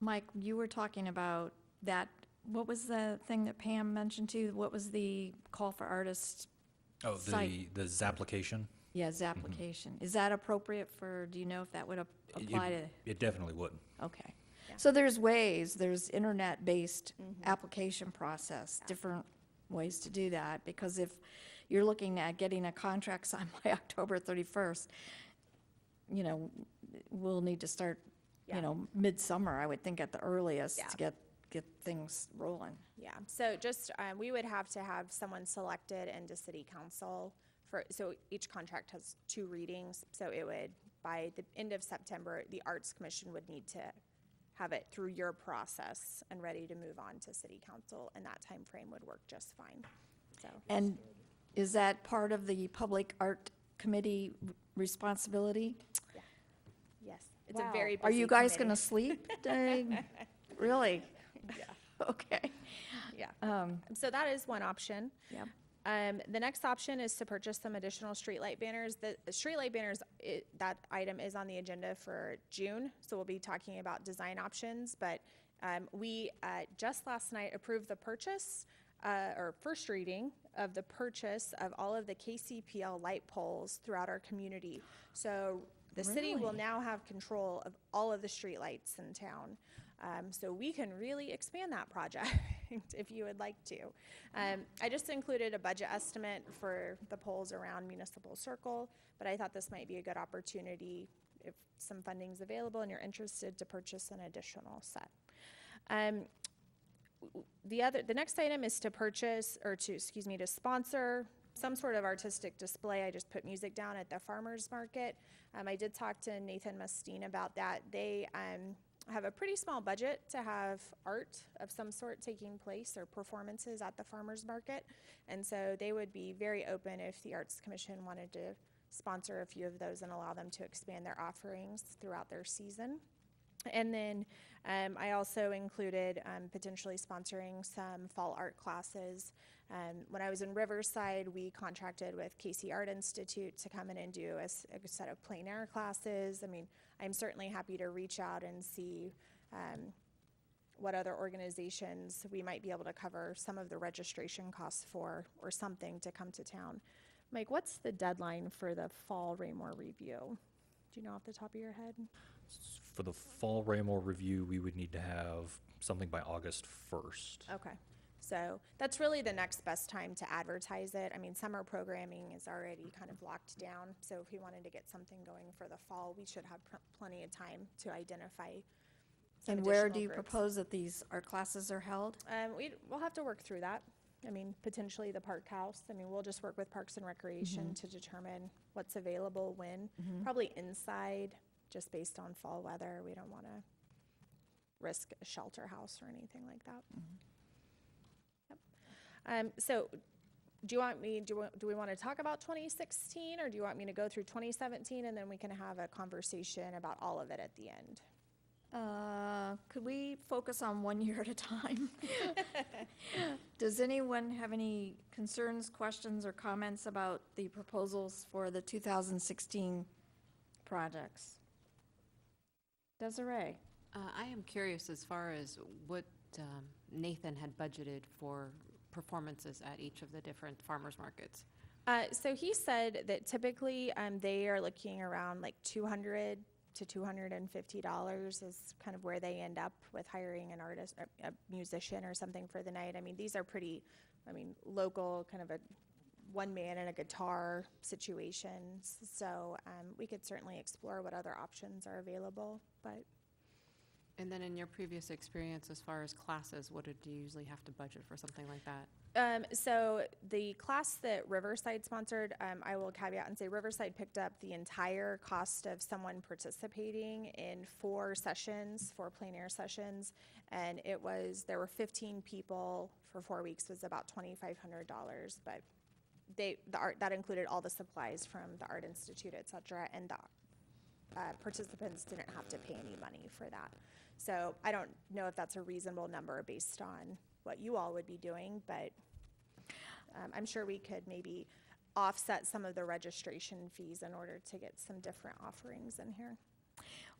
[SPEAKER 1] Mike, you were talking about that. What was the thing that Pam mentioned too? What was the call for artists?
[SPEAKER 4] Oh,
[SPEAKER 1] site?
[SPEAKER 4] the Zapplication?
[SPEAKER 1] Yeah, Zapplication. Is that appropriate for, do you know if that would apply to?
[SPEAKER 4] It definitely would.
[SPEAKER 1] Okay.
[SPEAKER 6] Yeah.
[SPEAKER 1] So there's internet-based application process, different ways to do that, because if you're looking at getting a contract signed by October 31st, you know, we'll need to start,
[SPEAKER 6] Yeah.
[SPEAKER 1] you know, midsummer, I would think at the earliest,
[SPEAKER 6] Yeah.
[SPEAKER 1] to get things rolling.
[SPEAKER 6] Yeah, so just, we would have to have someone selected into city council so each contract has 2 readings. So it would, by the end of September, the Arts Commission would need to have it through your process and ready to move on to city council, and that time frame would work just fine, so.
[SPEAKER 1] And is that part of the Public Art Committee responsibility?
[SPEAKER 6] Yes, it's a very busy
[SPEAKER 1] Are you guys
[SPEAKER 6] committee.
[SPEAKER 1] going to sleep? Really?
[SPEAKER 6] Yeah.
[SPEAKER 1] Okay.
[SPEAKER 6] Yeah, so that is one option.
[SPEAKER 1] Yep.
[SPEAKER 6] The next option is to purchase some additional streetlight banners. The streetlight banners, that item is on the agenda for June, so we'll be talking about design options. But we just last night approved the purchase, or first reading of the purchase of all of the KCPL light poles throughout our community. So the city will
[SPEAKER 1] Really?
[SPEAKER 6] now have control of all of the streetlights in town. So we can really expand that project if you would like to. I just included a budget estimate for the poles around Municipal Circle, but I thought this might be a good opportunity if some funding's available and you're interested to purchase an additional set. The next item is to purchase, or to sponsor some sort of artistic display. I just put music down at the farmer's market. I did talk to Nathan Mustine about that. They have a pretty small budget to have art of some sort taking place or performances at the farmer's market. And so they would be very open if the Arts Commission wanted to sponsor a few of those and allow them to expand their offerings throughout their season. And then I also included potentially sponsoring some fall art classes. When I was in Riverside, we contracted with Casey Art Institute to come in and do a set of plein air classes. I mean, I'm certainly happy to reach out and see what other organizations we might be able to cover some of the registration costs for, or something to come to town. Mike, what's the deadline for the fall Raymore review? Do you know off the top of your head?
[SPEAKER 4] For the fall Raymore review, we would need to have something by August 1st.
[SPEAKER 6] Okay, so that's really the next best time to advertise it. I mean, summer programming is already kind of locked down, so if we wanted to get something going for the fall, we should have plenty of time to identify some
[SPEAKER 1] And where
[SPEAKER 6] additional
[SPEAKER 1] do you
[SPEAKER 6] groups.
[SPEAKER 1] propose that these art classes are held?
[SPEAKER 6] We'll have to work through that. I mean, potentially the Park House. I mean, we'll just work with Parks and Recreation to determine what's available when. Probably inside, just based on fall weather. We don't want to risk a shelter house or anything like that. Yep. So do we want to talk about 2016, or do you want me to go through 2017 and then we can have a conversation about all of it at the end?
[SPEAKER 1] Could we focus on 1 year at a time? Does anyone have any concerns, questions, or comments about the proposals for the 2016 projects? Desiree?
[SPEAKER 9] I am curious as far as what Nathan had budgeted for performances at each of the different farmers markets.
[SPEAKER 6] So he said that typically they are looking around like $200 to $250 is kind of where they end up with hiring an artist, a musician or something for the night. I mean, these are pretty, local, kind of a one man and a guitar situations. So we could certainly explore what other options are available, but
[SPEAKER 9] And then in your previous experience, as far as classes, what did you usually have to budget for something like that?
[SPEAKER 6] So the class that Riverside sponsored, I will caveat and say Riverside picked up the entire cost of someone participating in 4 sessions, 4 plein air sessions. And there were 15 people for 4 weeks, was about $2,500. But that included all the supplies from the Art Institute, et cetera. And the participants didn't have to pay any money for that. So I don't know if that's a reasonable number based on what you all would be doing, but I'm sure we could maybe offset some of the registration fees in order to get some different offerings in here.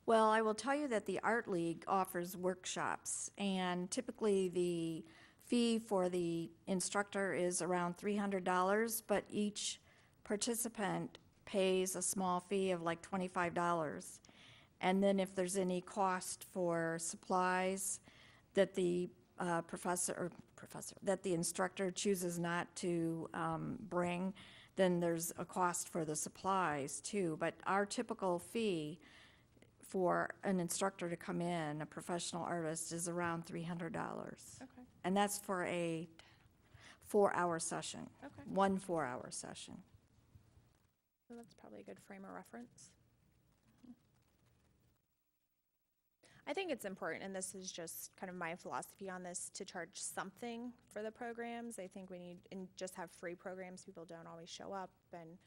[SPEAKER 1] Well, I will tell you that the Art League offers workshops, and typically the fee for the instructor is around $300, but each participant pays a small fee of like $25. And then if there's any cost for supplies that the that the instructor chooses not to bring, then there's a cost for the supplies too. But our typical fee for an instructor to come in, a professional artist, is around $300.
[SPEAKER 6] Okay.
[SPEAKER 1] And that's for a 4-hour session,
[SPEAKER 6] Okay.
[SPEAKER 1] 1 4-hour session.
[SPEAKER 6] So that's probably a good frame of reference. I think it's important, and this is just kind of my philosophy on this, to charge something for the programs. I think we need, and just have free programs, people don't always show up, and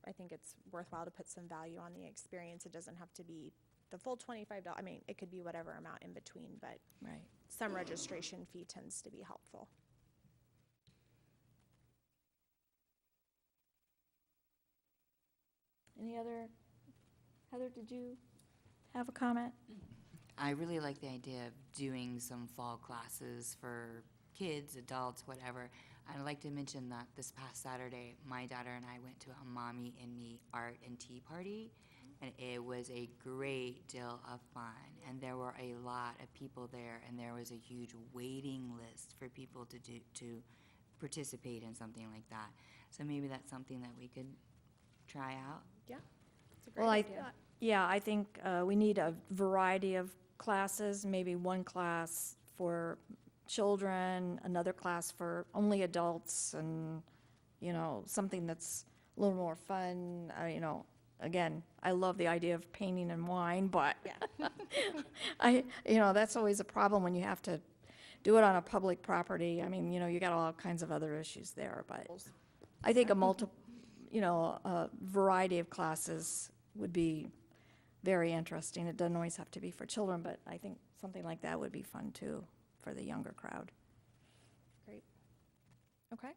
[SPEAKER 6] I think it's worthwhile to put some value on the experience. It doesn't have to be the full $25. I mean, it could be whatever amount in between, but
[SPEAKER 1] Right.
[SPEAKER 6] some registration fee tends to be helpful.
[SPEAKER 1] Any other, Heather, did you have a comment?
[SPEAKER 10] I really like the idea of doing some fall classes for kids, adults, whatever. I'd like to mention that this past Saturday, my daughter and I went to a Mommy and Me art and tea party, and it was a great deal of fun. And there were a lot of people there, and there was a huge waiting list for people to participate in something like that. So maybe that's something that we could try out.
[SPEAKER 6] Yeah, it's a great
[SPEAKER 1] Well,
[SPEAKER 6] idea.
[SPEAKER 1] yeah, I think we need a variety of classes, maybe one class for children, another class for only adults, and, something that's a little more fun. Again, I love the idea of painting and wine, but that's always a problem when you have to do it on a public property. I mean, you got all kinds of other issues there, but I think a variety of classes would be very interesting. It doesn't always have to be for children, but I think something like that would be fun too for the younger crowd.
[SPEAKER 6] Great. Okay.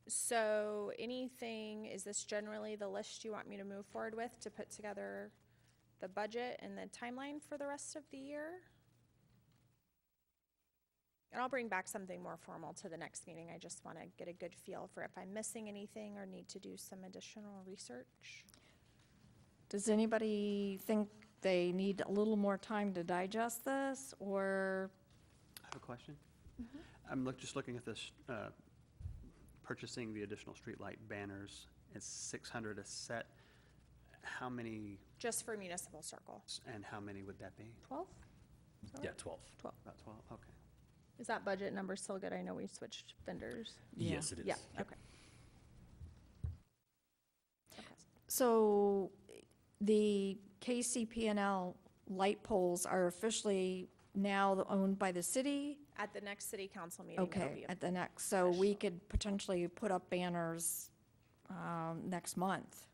[SPEAKER 6] So is this generally the list you want me to move forward with to put together the budget and the timeline for the rest of the year? And I'll bring back something more formal to the next meeting. I just want to get a good feel for if I'm missing anything or need to do some additional research.
[SPEAKER 1] Does anybody think they need a little more time to digest this, or?
[SPEAKER 8] I have a question. I'm just looking at this, purchasing the additional streetlight banners. It's $600 a set. How many,
[SPEAKER 6] Just for Municipal Circle.
[SPEAKER 8] and how many would that be?
[SPEAKER 6] 12?
[SPEAKER 4] Yeah, 12.
[SPEAKER 8] About 12, okay.
[SPEAKER 6] Is that budget number still good? I know we switched vendors.
[SPEAKER 1] Yeah.
[SPEAKER 4] Yes, it is.
[SPEAKER 6] Yeah, okay.
[SPEAKER 1] So the KCP&L light poles are officially now owned by the city?
[SPEAKER 6] At the next city council meeting, it'll
[SPEAKER 1] Okay,
[SPEAKER 6] be
[SPEAKER 1] at the next, so we
[SPEAKER 6] official.
[SPEAKER 1] could potentially put up banners next month.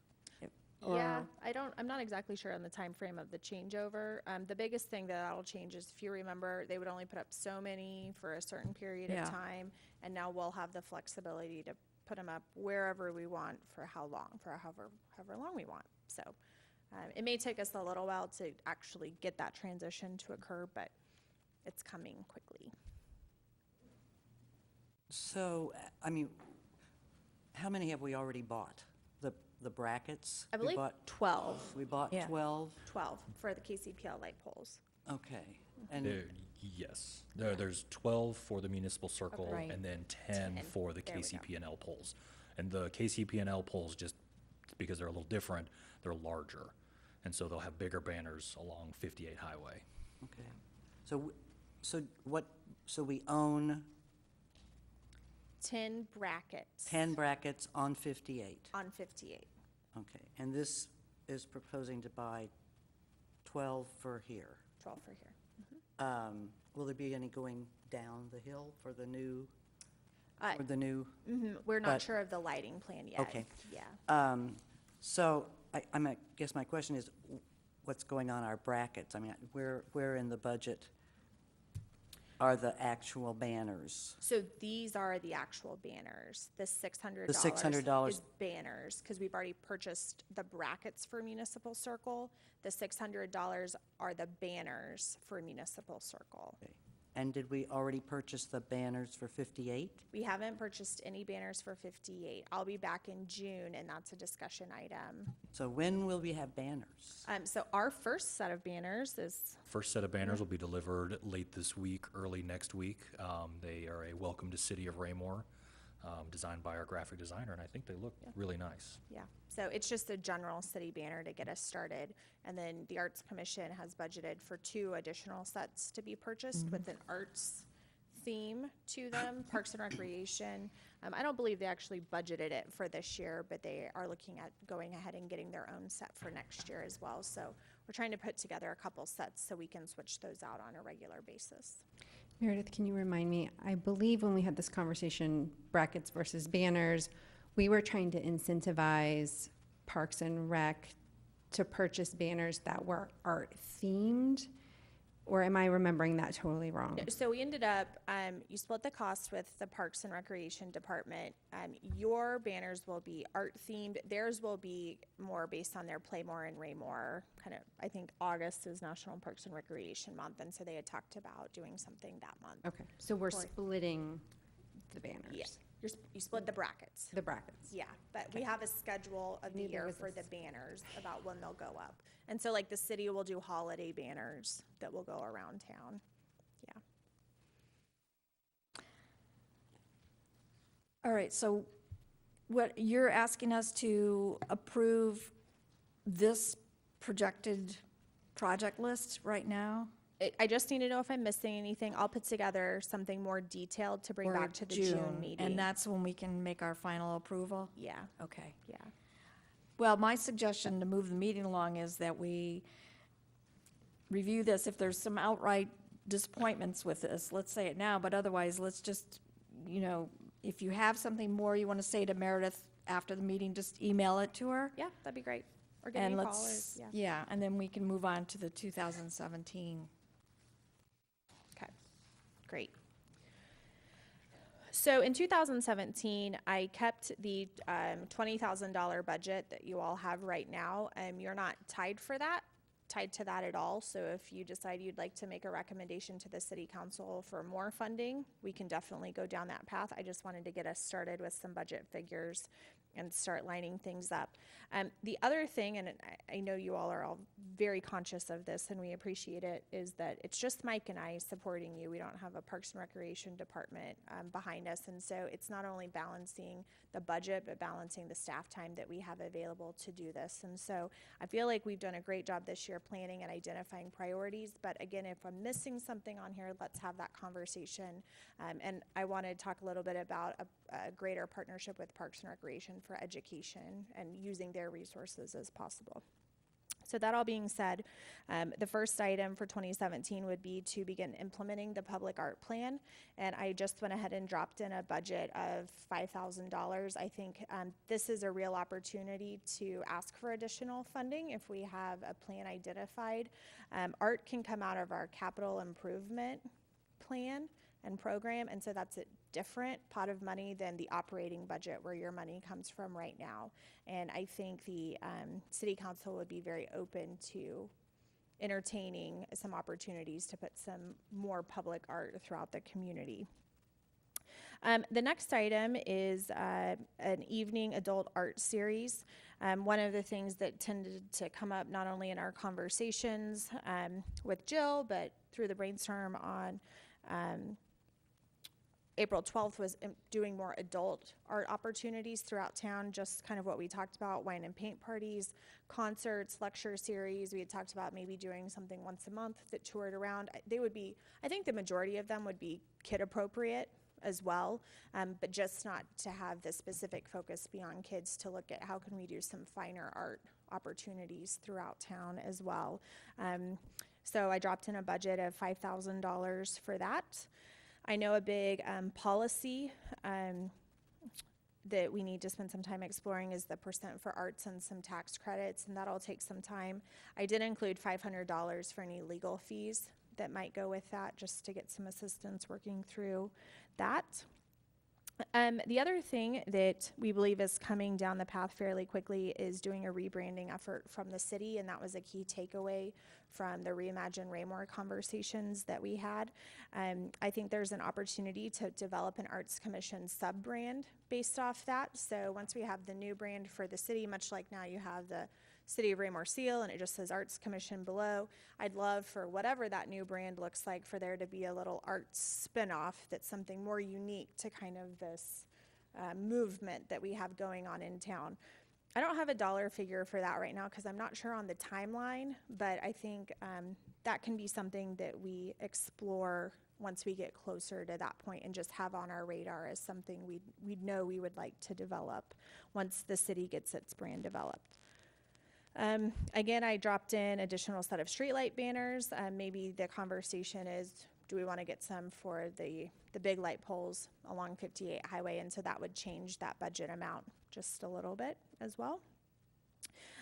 [SPEAKER 6] Yeah,
[SPEAKER 1] Or-
[SPEAKER 6] I'm not exactly sure on the time frame of the changeover. The biggest thing that'll change is, if you remember, they would only put up so many for a certain period
[SPEAKER 1] Yeah.
[SPEAKER 6] of time, and now we'll have the flexibility to put them up wherever we want for how long, for however long we want. So it may take us a little while to actually get that transition to occur, but it's coming quickly.
[SPEAKER 7] So, how many have we already bought? The brackets?
[SPEAKER 6] I
[SPEAKER 7] We
[SPEAKER 6] believe
[SPEAKER 7] bought-
[SPEAKER 6] 12.
[SPEAKER 7] We bought
[SPEAKER 1] Yeah.
[SPEAKER 7] 12?
[SPEAKER 6] 12 for the KCPL light poles.
[SPEAKER 7] Okay. And
[SPEAKER 4] Yes, there's 12 for the municipal circle,
[SPEAKER 1] Right.
[SPEAKER 4] and then 10 for the
[SPEAKER 6] There we go.
[SPEAKER 4] KCP&L poles. And the KCP&L poles, just because they're a little different, they're larger. And so they'll have bigger banners along 58 Highway.
[SPEAKER 7] Okay. So we own
[SPEAKER 6] 10 brackets
[SPEAKER 7] 10 brackets on 58.
[SPEAKER 6] on 58.
[SPEAKER 7] Okay, and this is proposing to buy 12 for here.
[SPEAKER 6] 12 for here.
[SPEAKER 7] Will there be any going down the hill for the new,
[SPEAKER 6] Uh, We're not
[SPEAKER 7] But-
[SPEAKER 6] sure of the lighting plan yet.
[SPEAKER 7] Okay.
[SPEAKER 6] Yeah.
[SPEAKER 7] So I guess my question is, what's going on our brackets? I mean, where in the budget are the actual banners?
[SPEAKER 6] So these are the actual banners. The $600.
[SPEAKER 7] The $600.
[SPEAKER 6] Is banners, because we've already purchased the brackets for Municipal Circle. The $600 are the banners for Municipal Circle.
[SPEAKER 7] Okay. And did we already purchase the banners for 58?
[SPEAKER 6] We haven't purchased any banners for 58. I'll be back in June, and that's a discussion item.
[SPEAKER 7] So when will we have banners?
[SPEAKER 6] So our first set of banners is,
[SPEAKER 4] First set of banners will be delivered late this week, early next week. They are a welcome to City of Raymore, designed by our graphic designer, and I think they look really nice.
[SPEAKER 6] yeah. So it's just a general city banner to get us started. And then the Arts Commission has budgeted for 2 additional sets to be purchased with an arts theme to them, Parks and Recreation. I don't believe they actually budgeted it for this year, but they are looking at going ahead and getting their own set for next year as well. So we're trying to put together a couple sets so we can switch those out on a regular basis.
[SPEAKER 11] Meredith, can you remind me, I believe when we had this conversation, brackets versus banners, we were trying to incentivize Parks and Rec to purchase banners that were art-themed, or am I remembering that totally wrong?
[SPEAKER 6] So we ended up, you split the cost with the Parks and Recreation Department. Your banners will be art-themed. Theirs will be more based on their Playmore and Raymore. Kind of, I think August is National Parks and Recreation Month, and so they had talked about doing something that month.
[SPEAKER 11] Okay, so we're
[SPEAKER 6] For-
[SPEAKER 11] splitting the banners?
[SPEAKER 6] Yeah, you split the brackets.
[SPEAKER 11] The brackets?
[SPEAKER 6] Yeah, but we have a schedule of the
[SPEAKER 11] Knew there
[SPEAKER 6] year
[SPEAKER 11] was
[SPEAKER 6] for
[SPEAKER 11] a
[SPEAKER 6] the banners about when they'll go up. And so like the city will do holiday banners that will go around town. Yeah.
[SPEAKER 1] All right, so what, you're asking us to approve this projected project list right now?
[SPEAKER 6] I just need to know if I'm missing anything. I'll put together something more detailed to bring
[SPEAKER 1] Or
[SPEAKER 6] back to the June meeting.
[SPEAKER 1] And that's when we can make our final approval?
[SPEAKER 6] Yeah,
[SPEAKER 1] Okay.
[SPEAKER 6] yeah.
[SPEAKER 1] Well, my suggestion to move the meeting along is that we review this. If there's some outright disappointments with this, let's say it now, but otherwise, let's just, if you have something more you want to say to Meredith after the meeting, just email it to her.
[SPEAKER 6] Yeah, that'd be great. Or give
[SPEAKER 1] And
[SPEAKER 6] me a call or,
[SPEAKER 1] let's,
[SPEAKER 6] yeah.
[SPEAKER 1] yeah, and then we can move on to the 2017.
[SPEAKER 6] Okay, great. So in 2017, I kept the $20,000 budget that you all have right now. You're not tied to that at all. So if you decide you'd like to make a recommendation to the city council for more funding, we can definitely go down that path. I just wanted to get us started with some budget figures and start lining things up. The other thing, and I know you all are all very conscious of this and we appreciate it, is that it's just Mike and I supporting you. We don't have a Parks and Recreation department behind us. And so it's not only balancing the budget, but balancing the staff time that we have available to do this. And so I feel like we've done a great job this year planning and identifying priorities. But again, if I'm missing something on here, let's have that conversation. And I want to talk a little bit about a greater partnership with Parks and Recreation for education and using their resources as possible. So that all being said, the first item for 2017 would be to begin implementing the public art plan. And I just went ahead and dropped in a budget of $5,000. I think this is a real opportunity to ask for additional funding if we have a plan identified. Art can come out of our capital improvement plan and program, and so that's a different pot of money than the operating budget where your money comes from right now. And I think the city council would be very open to entertaining some opportunities to put some more public art throughout the community. The next item is an evening adult art series. One of the things that tended to come up not only in our conversations with Jill, but through the brainstorm on April 12th was doing more adult art opportunities throughout town, just kind of what we talked about, wine and paint parties, concerts, lecture series. We had talked about maybe doing something once a month that toured around. They would be, I think the majority of them would be kid appropriate as well, but just not to have the specific focus beyond kids, to look at how can we do some finer art opportunities throughout town as well. So I dropped in a budget of $5,000 for that. I know a big policy that we need to spend some time exploring is the percent for arts and some tax credits, and that'll take some time. I did include $500 for any legal fees that might go with that, just to get some assistance working through that. The other thing that we believe is coming down the path fairly quickly is doing a rebranding effort from the city, and that was a key takeaway from the Reimagine Raymore conversations that we had. I think there's an opportunity to develop an Arts Commission sub-brand based off that. So once we have the new brand for the city, much like now you have the City of Raymore seal and it just says Arts Commission below, I'd love for whatever that new brand looks like for there to be a little arts spinoff that's something more unique to kind of this movement that we have going on in town. I don't have a dollar figure for that right now because I'm not sure on the timeline, but I think that can be something that we explore once we get closer to that point and just have on our radar as something we'd know we would like to develop once the city gets its brand developed. Again, I dropped in additional set of streetlight banners. Maybe the conversation is, do we want to get some for the big light poles along 58 Highway? And so that would change that budget amount just a little bit as well.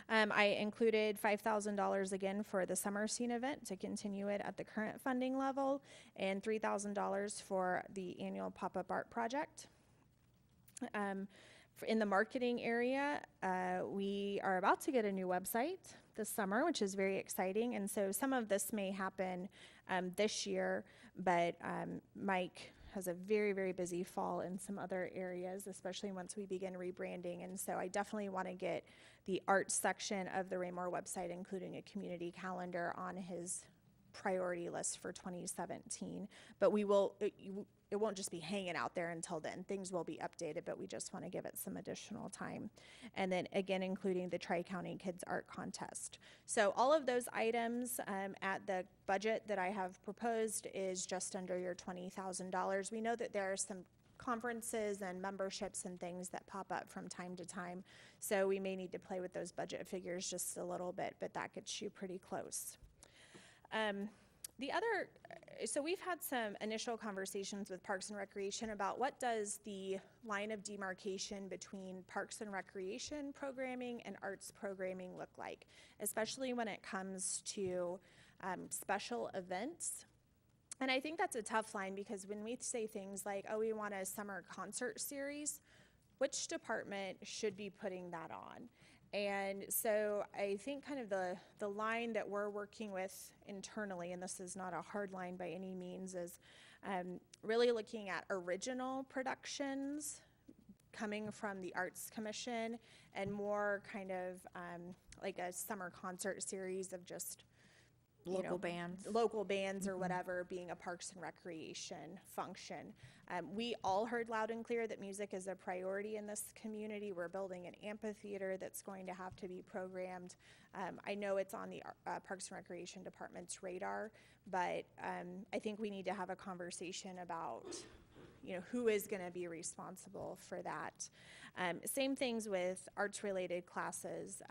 [SPEAKER 6] I included $5,000 again for the summer scene event to continue it at the current funding level, and $3,000 for the annual pop-up art project. In the marketing area, we are about to get a new website this summer, which is very exciting. And so some of this may happen this year, but Mike has a very, very busy fall in some other areas, especially once we begin rebranding. And so I definitely want to get the arts section of the Raymore website, including a community calendar, on his priority list for 2017. But we will, it won't just be hanging out there until then. Things will be updated, but we just want to give it some additional time. And then again, including the Tri-County Kids Art Contest. So all of those items at the budget that I have proposed is just under your $20,000. We know that there are some conferences and memberships and things that pop up from time to time. So we may need to play with those budget figures just a little bit, but that gets you pretty close. So we've had some initial conversations with Parks and Recreation about what does the line of demarcation between Parks and Recreation programming and arts programming look like, especially when it comes to special events. And I think that's a tough line, because when we say things like, oh, we want a summer concert series, which department should be putting that on? And so I think kind of the line that we're working with internally, and this is not a hard line by any means, is really looking at original productions coming from the Arts Commission, and more kind of like a summer concert series of just local bands or whatever being a Parks and Recreation function. We all heard loud and clear that music is a priority in this community. We're building an amphitheater that's going to have to be programmed. I know it's on the Parks and Recreation Department's radar, but I think we need to have a conversation about who is going to be responsible for that. Same things with arts-related classes.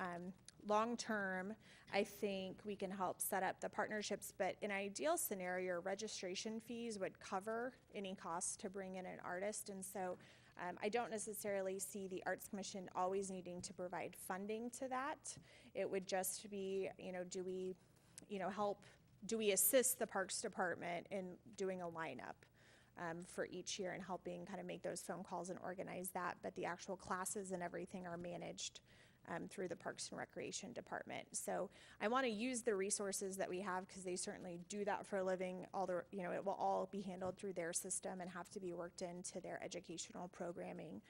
[SPEAKER 6] Long term, I think we can help set up the partnerships, but in an ideal scenario, registration fees would cover any costs to bring in an artist. And so I don't necessarily see the Arts Commission always needing to provide funding to that. It would just be, do we assist the Parks Department in doing a lineup for each year and helping kind of make those phone calls and organize that, but the actual classes and everything are managed through the Parks and Recreation Department. So I want to use the resources that we have, because they certainly do that for a living. It will all be handled through their system and have to be worked into their educational programming.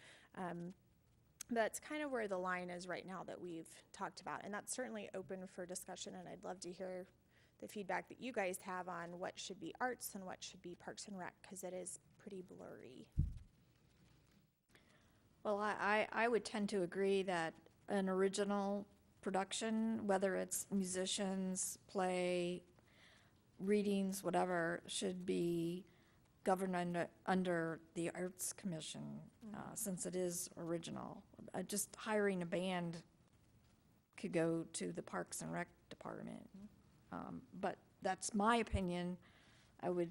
[SPEAKER 6] That's kind of where the line is right now that we've talked about, and that's certainly open for discussion, and I'd love to hear the feedback that you guys have on what should be arts and what should be Parks and Rec, because it is pretty blurry.
[SPEAKER 1] Well, I would tend to agree that an original production, whether it's musicians, play, readings, whatever, should be governed under the Arts Commission, since it is original. Just hiring a band could go to the Parks and Rec Department. But that's my opinion. I would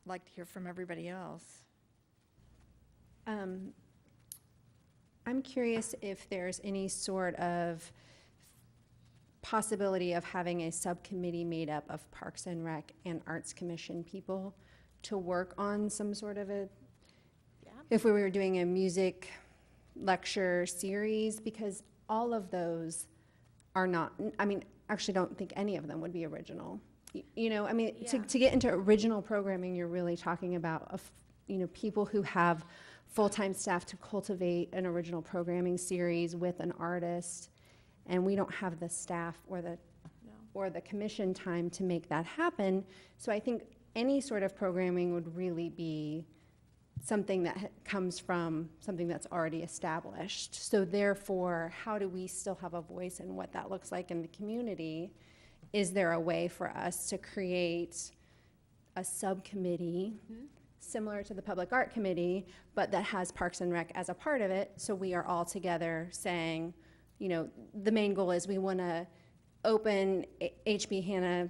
[SPEAKER 1] like to hear from everybody else.
[SPEAKER 11] I'm curious if there's any sort of possibility of having a subcommittee made up of Parks and Rec and Arts Commission people to work on some sort of if we were doing a music lecture series, because all of those are not, I mean, actually don't think any of them would be original. To get into original programming, you're really talking about, people who have full-time staff to cultivate an original programming series with an artist, and we don't have the staff or the commission time to make that happen. So I think any sort of programming would really be something that comes from something that's already established. So therefore, how do we still have a voice in what that looks like in the community? Is there a way for us to create a subcommittee similar to the Public Art Committee, but that has Parks and Rec as a part of it, so we are all together saying, the main goal is we want to open HB Hanna,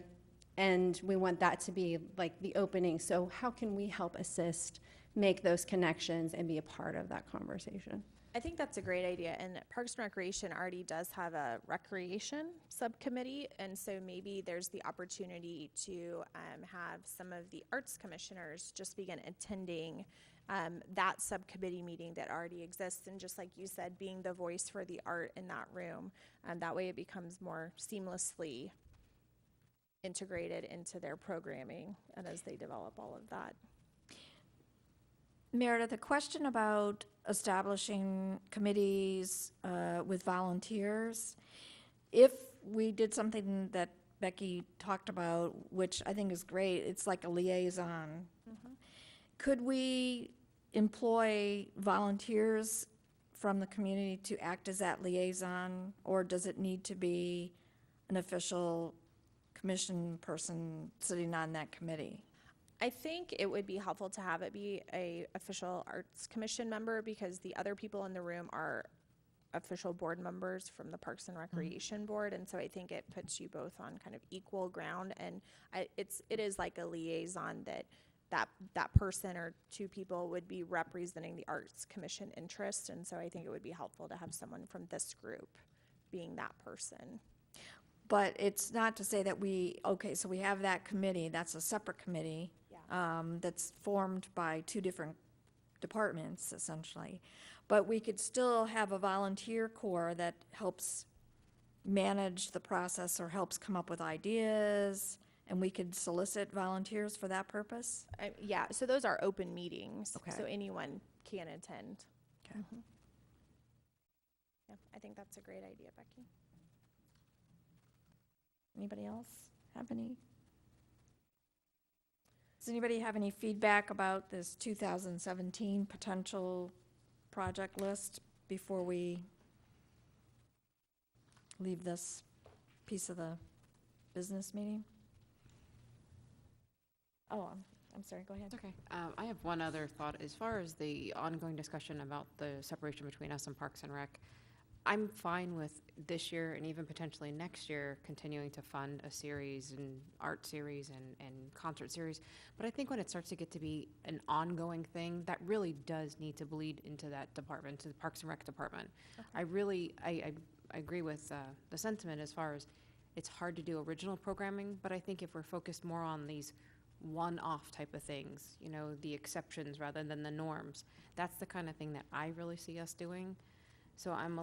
[SPEAKER 11] and we want that to be like the opening. So how can we help assist, make those connections, and be a part of that conversation?
[SPEAKER 6] I think that's a great idea, and Parks and Recreation already does have a recreation subcommittee, and so maybe there's the opportunity to have some of the arts commissioners just begin attending that subcommittee meeting that already exists, and just like you said, being the voice for the art in that room, and that way it becomes more seamlessly integrated into their programming and as they develop all of that.
[SPEAKER 1] Meredith, a question about establishing committees with volunteers. If we did something that Becky talked about, which I think is great, it's like a liaison. Could we employ volunteers from the community to act as that liaison, or does it need to be an official commission person sitting on that committee?
[SPEAKER 6] I think it would be helpful to have it be a official Arts Commission member, because the other people in the room are official board members from the Parks and Recreation Board, and so I think it puts you both on kind of equal ground, and it is like a liaison that person or two people would be representing the Arts Commission interest, and so I think it would be helpful to have someone from this group being that person.
[SPEAKER 1] But it's not to say that so we have that committee, that's a separate committee. That's formed by two different departments, essentially. But we could still have a volunteer corps that helps manage the process or helps come up with ideas, and we could solicit volunteers for that purpose?
[SPEAKER 6] Yeah, so those are open meetings,
[SPEAKER 1] Okay.
[SPEAKER 6] so anyone can attend.
[SPEAKER 1] Okay.
[SPEAKER 6] Yeah, I think that's a great idea, Becky.
[SPEAKER 1] Anybody else have any? Does anybody have any feedback about this 2017 potential project list before we leave this piece of the business meeting? Oh, I'm sorry, go ahead.
[SPEAKER 9] Okay. I have one other thought. As far as the ongoing discussion about the separation between us and Parks and Rec, I'm fine with this year and even potentially next year continuing to fund a series and art series and concert series. But I think when it starts to get to be an ongoing thing, that really does need to bleed into that department, to the Parks and Rec department. Okay. I agree with the sentiment as far as it's hard to do original programming, but I think if we're focused more on these one-off type of things, the exceptions rather than the norms, that's the kind of thing that I really see us doing. So I'm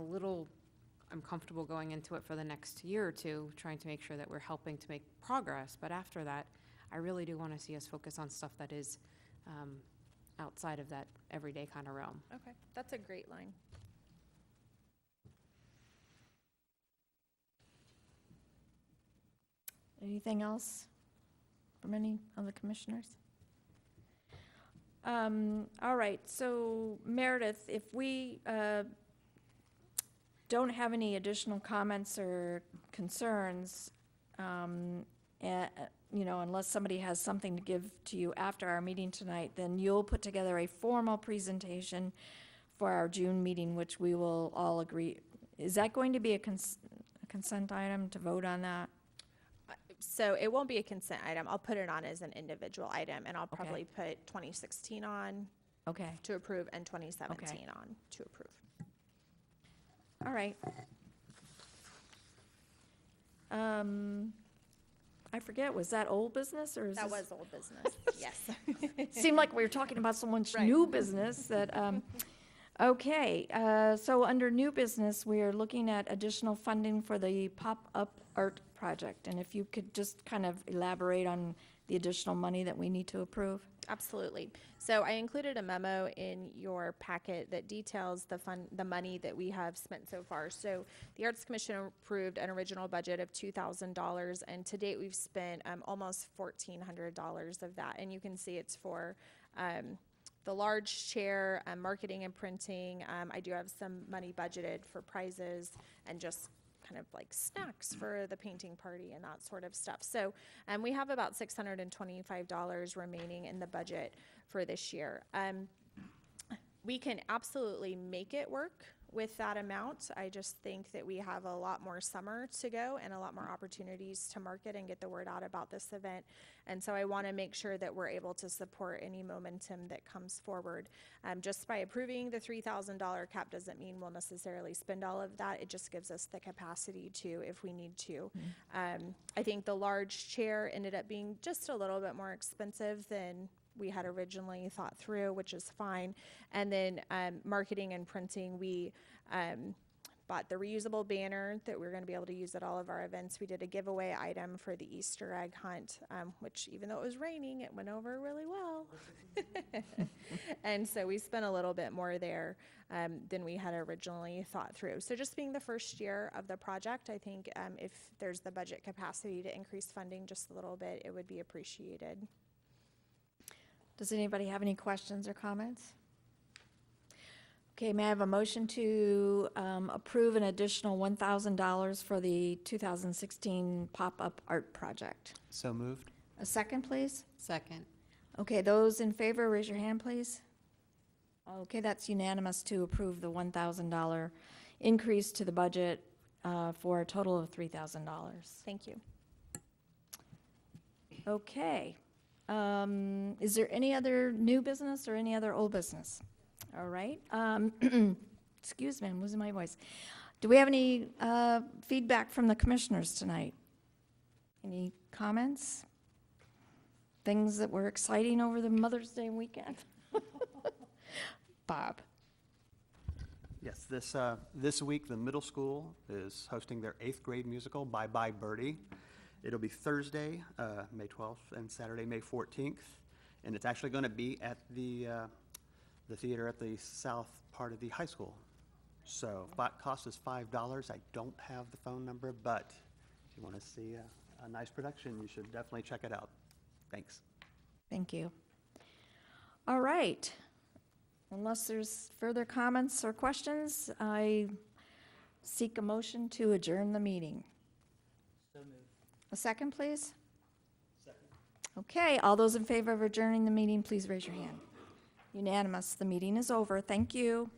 [SPEAKER 9] comfortable going into it for the next year or two, trying to make sure that we're helping to make progress. But after that, I really do want to see us focus on stuff that is outside of that everyday kind of realm.
[SPEAKER 6] Okay, that's a great line.
[SPEAKER 1] Anything else from any of the commissioners? All right, so Meredith, if we don't have any additional comments or concerns, unless somebody has something to give to you after our meeting tonight, then you'll put together a formal presentation for our June meeting, which we will all agree. Is that going to be a consent item to vote on that?
[SPEAKER 6] So it won't be a consent item. I'll put it on as an individual item, and I'll
[SPEAKER 1] Okay.
[SPEAKER 6] probably put 2016 on
[SPEAKER 1] Okay,
[SPEAKER 6] to approve and 2017 on to approve.
[SPEAKER 1] all right. I forget, was that old business, or is
[SPEAKER 6] That
[SPEAKER 1] this?
[SPEAKER 6] was old business, yes.
[SPEAKER 1] It seemed like we were talking about so much
[SPEAKER 6] Right.
[SPEAKER 1] new business that, okay, so under new business, we are looking at additional funding for the pop-up art project. And if you could just kind of elaborate on the additional money that we need to approve?
[SPEAKER 6] Absolutely. So I included a memo in your packet that details the money that we have spent so far. So the Arts Commission approved an original budget of $2,000, and to date we've spent almost $1,400 of that. And you can see it's for the large chair, marketing and printing. I do have some money budgeted for prizes and just kind of like snacks for the painting party and that sort of stuff. So we have about $625 remaining in the budget for this year. We can absolutely make it work with that amount. I just think that we have a lot more summer to go and a lot more opportunities to market and get the word out about this event. And so I want to make sure that we're able to support any momentum that comes forward. Just by approving the $3,000 cap doesn't mean we'll necessarily spend all of that. It just gives us the capacity to if we need to. I think the large chair ended up being just a little bit more expensive than we had originally thought through, which is fine. And then marketing and printing, we bought the reusable banner that we're going to be able to use at all of our events. We did a giveaway item for the Easter egg hunt, which even though it was raining, it went over really well. And so we spent a little bit more there than we had originally thought through. So just being the first year of the project, I think if there's the budget capacity to increase funding just a little bit, it would be appreciated.
[SPEAKER 1] Does anybody have any questions or comments? Okay, may I have a motion to approve an additional $1,000 for the 2016 pop-up art project?
[SPEAKER 8] So moved.
[SPEAKER 1] A second, please?
[SPEAKER 9] Second.
[SPEAKER 1] Okay, those in favor, raise your hand, please. Okay, that's unanimous to approve the $1,000 increase to the budget for a total of $3,000.
[SPEAKER 6] Thank you.
[SPEAKER 1] Okay. Is there any other new business or any other old business? All right. Excuse me, I'm losing my voice. Do we have any feedback from the commissioners tonight? Any comments? Things that were exciting over the Mother's Day weekend? Bob?
[SPEAKER 8] Yes, this week, the middle school is hosting their 8th grade musical, Bye Bye Birdie. It'll be Thursday, May 12th, and Saturday, May 14th. And it's actually going to be at the theater at the south part of the high school. So cost is $5. I don't have the phone number, but if you want to see a nice production, you should definitely check it out. Thanks.
[SPEAKER 1] Thank you. All right. Unless there's further comments or questions, I seek a motion to adjourn the meeting.
[SPEAKER 7] So moved.
[SPEAKER 1] A second, please? Second. Okay, all those in favor of adjourning the meeting, please raise your hand. Unanimous. The meeting is over. Thank you.